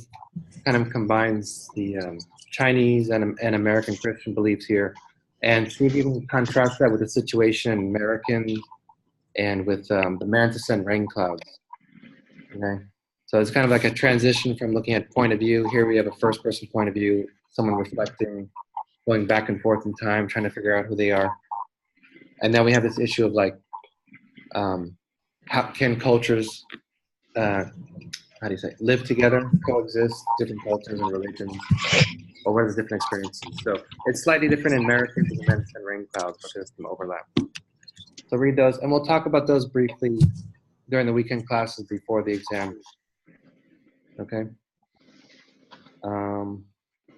kind of combines the Chinese and American Christian beliefs here, and see if you can contrast that with the situation in American and with the mantis and rain clouds. Okay, so it's kind of like a transition from looking at point of view. Here we have a first-person point of view, someone reflecting, going back and forth in time, trying to figure out who they are, and then we have this issue of like, how can cultures how do you say, live together, coexist, different cultures and religions, or what is different experiences. So it's slightly different in Americans and then in rain clouds, but there's some overlap. So read those, and we'll talk about those briefly during the weekend classes before the exam. Okay.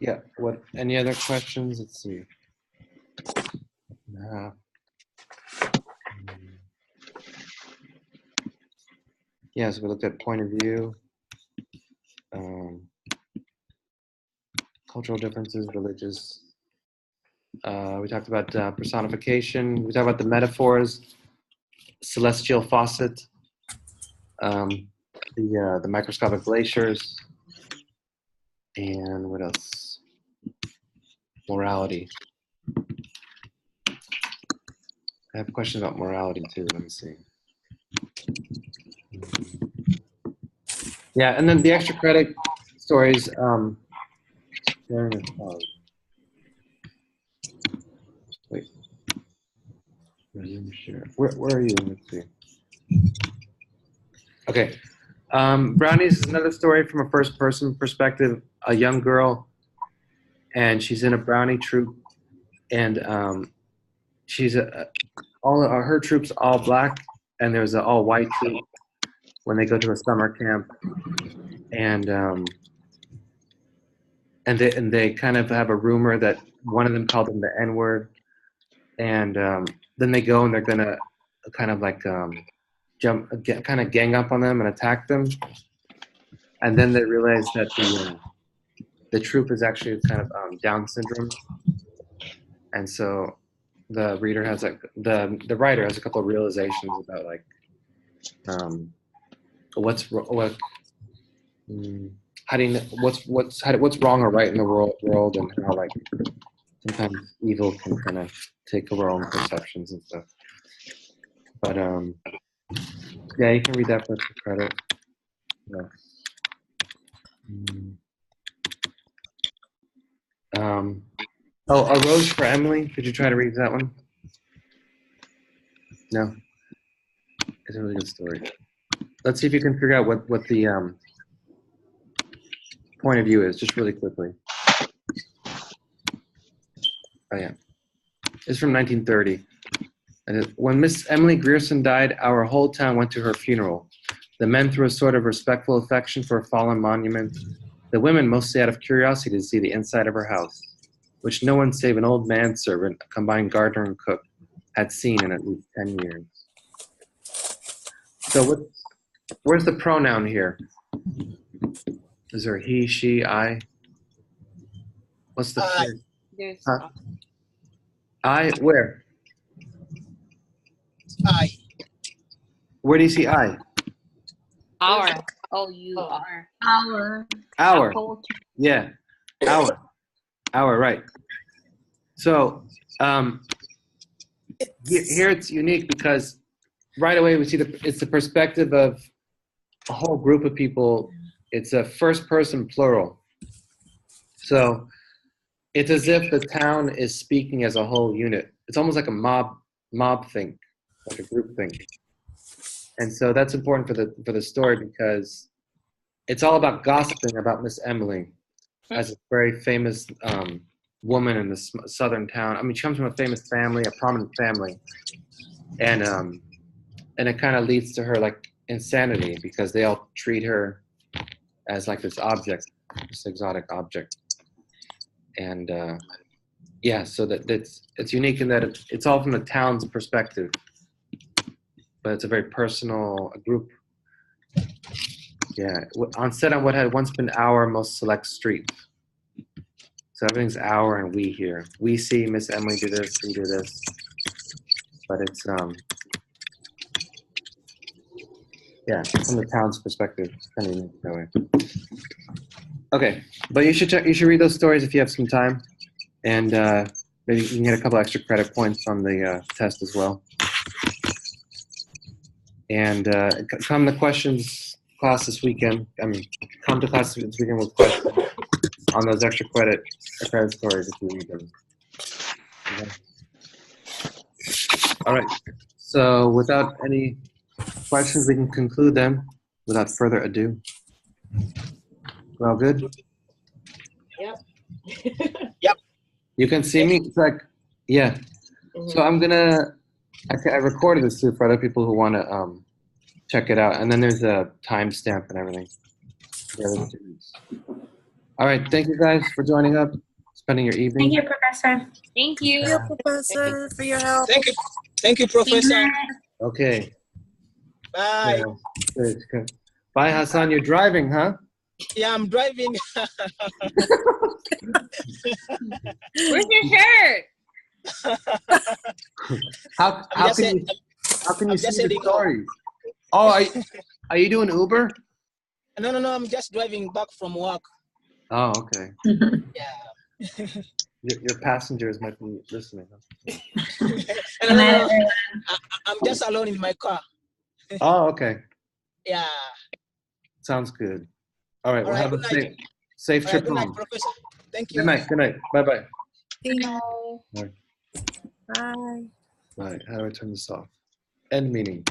Yeah. What? Any other questions? Let's see. Yeah. So we looked at point of view, cultural differences, religious. We talked about personification. We talked about the metaphors, celestial faucet, the microscopic glaciers, and what else? Morality. I have questions about morality too. Let me see. Yeah, and then the extra credit stories. Wait. Resume share. Where are you? Let's see. Okay. Brownies is another story from a first-person perspective. A young girl, and she's in a brownie troop, and she's all her troop's all black, and there's an all-white troop when they go to a summer camp, and they kind of have a rumor that one of them called them the N-word, and then they go and they're gonna kind of like kind of gang up on them and attack them, and then they realize that the troop is actually kind of Down syndrome, and so the reader has like the writer has a couple of realizations about like what's how do you what's wrong or right in the world, and how like sometimes evil can kind of take over our own perceptions and stuff. But yeah, you can read that for credit. Yeah. Oh, A Rose for Emily. Could you try to read that one? No. It's a really good story. Let's see if you can figure out what the point of view is, just really quickly. Oh yeah, it's from 1930. When Miss Emily Grierson died, our whole town went to her funeral. The men through a sort of respectful affection for a fallen monument. The women mostly out of curiosity to see the inside of her house, which no one save an old manservant, a combined gardener and cook, had seen in at least 10 years. So where's the pronoun here? Is there he, she, I? What's the first? Huh? I, where? I. Where do you see I? Our. O-U-R. Our. Yeah. Our, right. So here it's unique because right away we see it's the perspective of a whole group of people. It's a first person plural. So it's as if the town is speaking as a whole unit. It's almost like a mob think, like a group think. And so that's important for the story because it's all about gossiping about Miss Emily as a very famous woman in this southern town. I mean, she comes from a famous family, a prominent family, and it kind of leads to her like insanity because they all treat her as like this object, this exotic object, and yeah, so that it's unique in that it's all from the town's perspective, but it's a very personal group. Yeah, set on what had once been our most select street. So everything's our and we here. We see Miss Emily do this, we do this. But it's yeah, from the town's perspective. It's kind of unique that way. Okay, but you should read those stories if you have some time. And maybe you can get a couple extra credit points on the test as well. And come to questions class this weekend. I mean, come to class this weekend with questions on those extra credit stories if you read them. Okay. All right. So without any questions, we can conclude then. Without further ado. Well, good. Yep. Yep. You can see me. It's like, yeah. So I'm gonna. I recorded this too for other people who want to check it out, and then there's a timestamp and everything. All right, thank you guys for joining up, spending your evening. Thank you, Professor. Thank you. Thank you, Professor, for your help. Thank you, Professor. Okay. Bye. Yeah, good. Bye, Hassan. You're driving, huh? Yeah, I'm driving. Where's your shirt? How can you see the stories? Oh, are you doing Uber? No, I'm just driving back from work. Oh, okay. Yeah. Your passengers might be listening. Huh? No. I'm just alone in my car. Oh, okay. Yeah. Sounds good. All right. Well, have a safe All trip right, good night, home. Professor. Thank you. Good night. Good night. Bye-bye. Bye. Bye. Bye. All right. How do I turn this off? End meeting.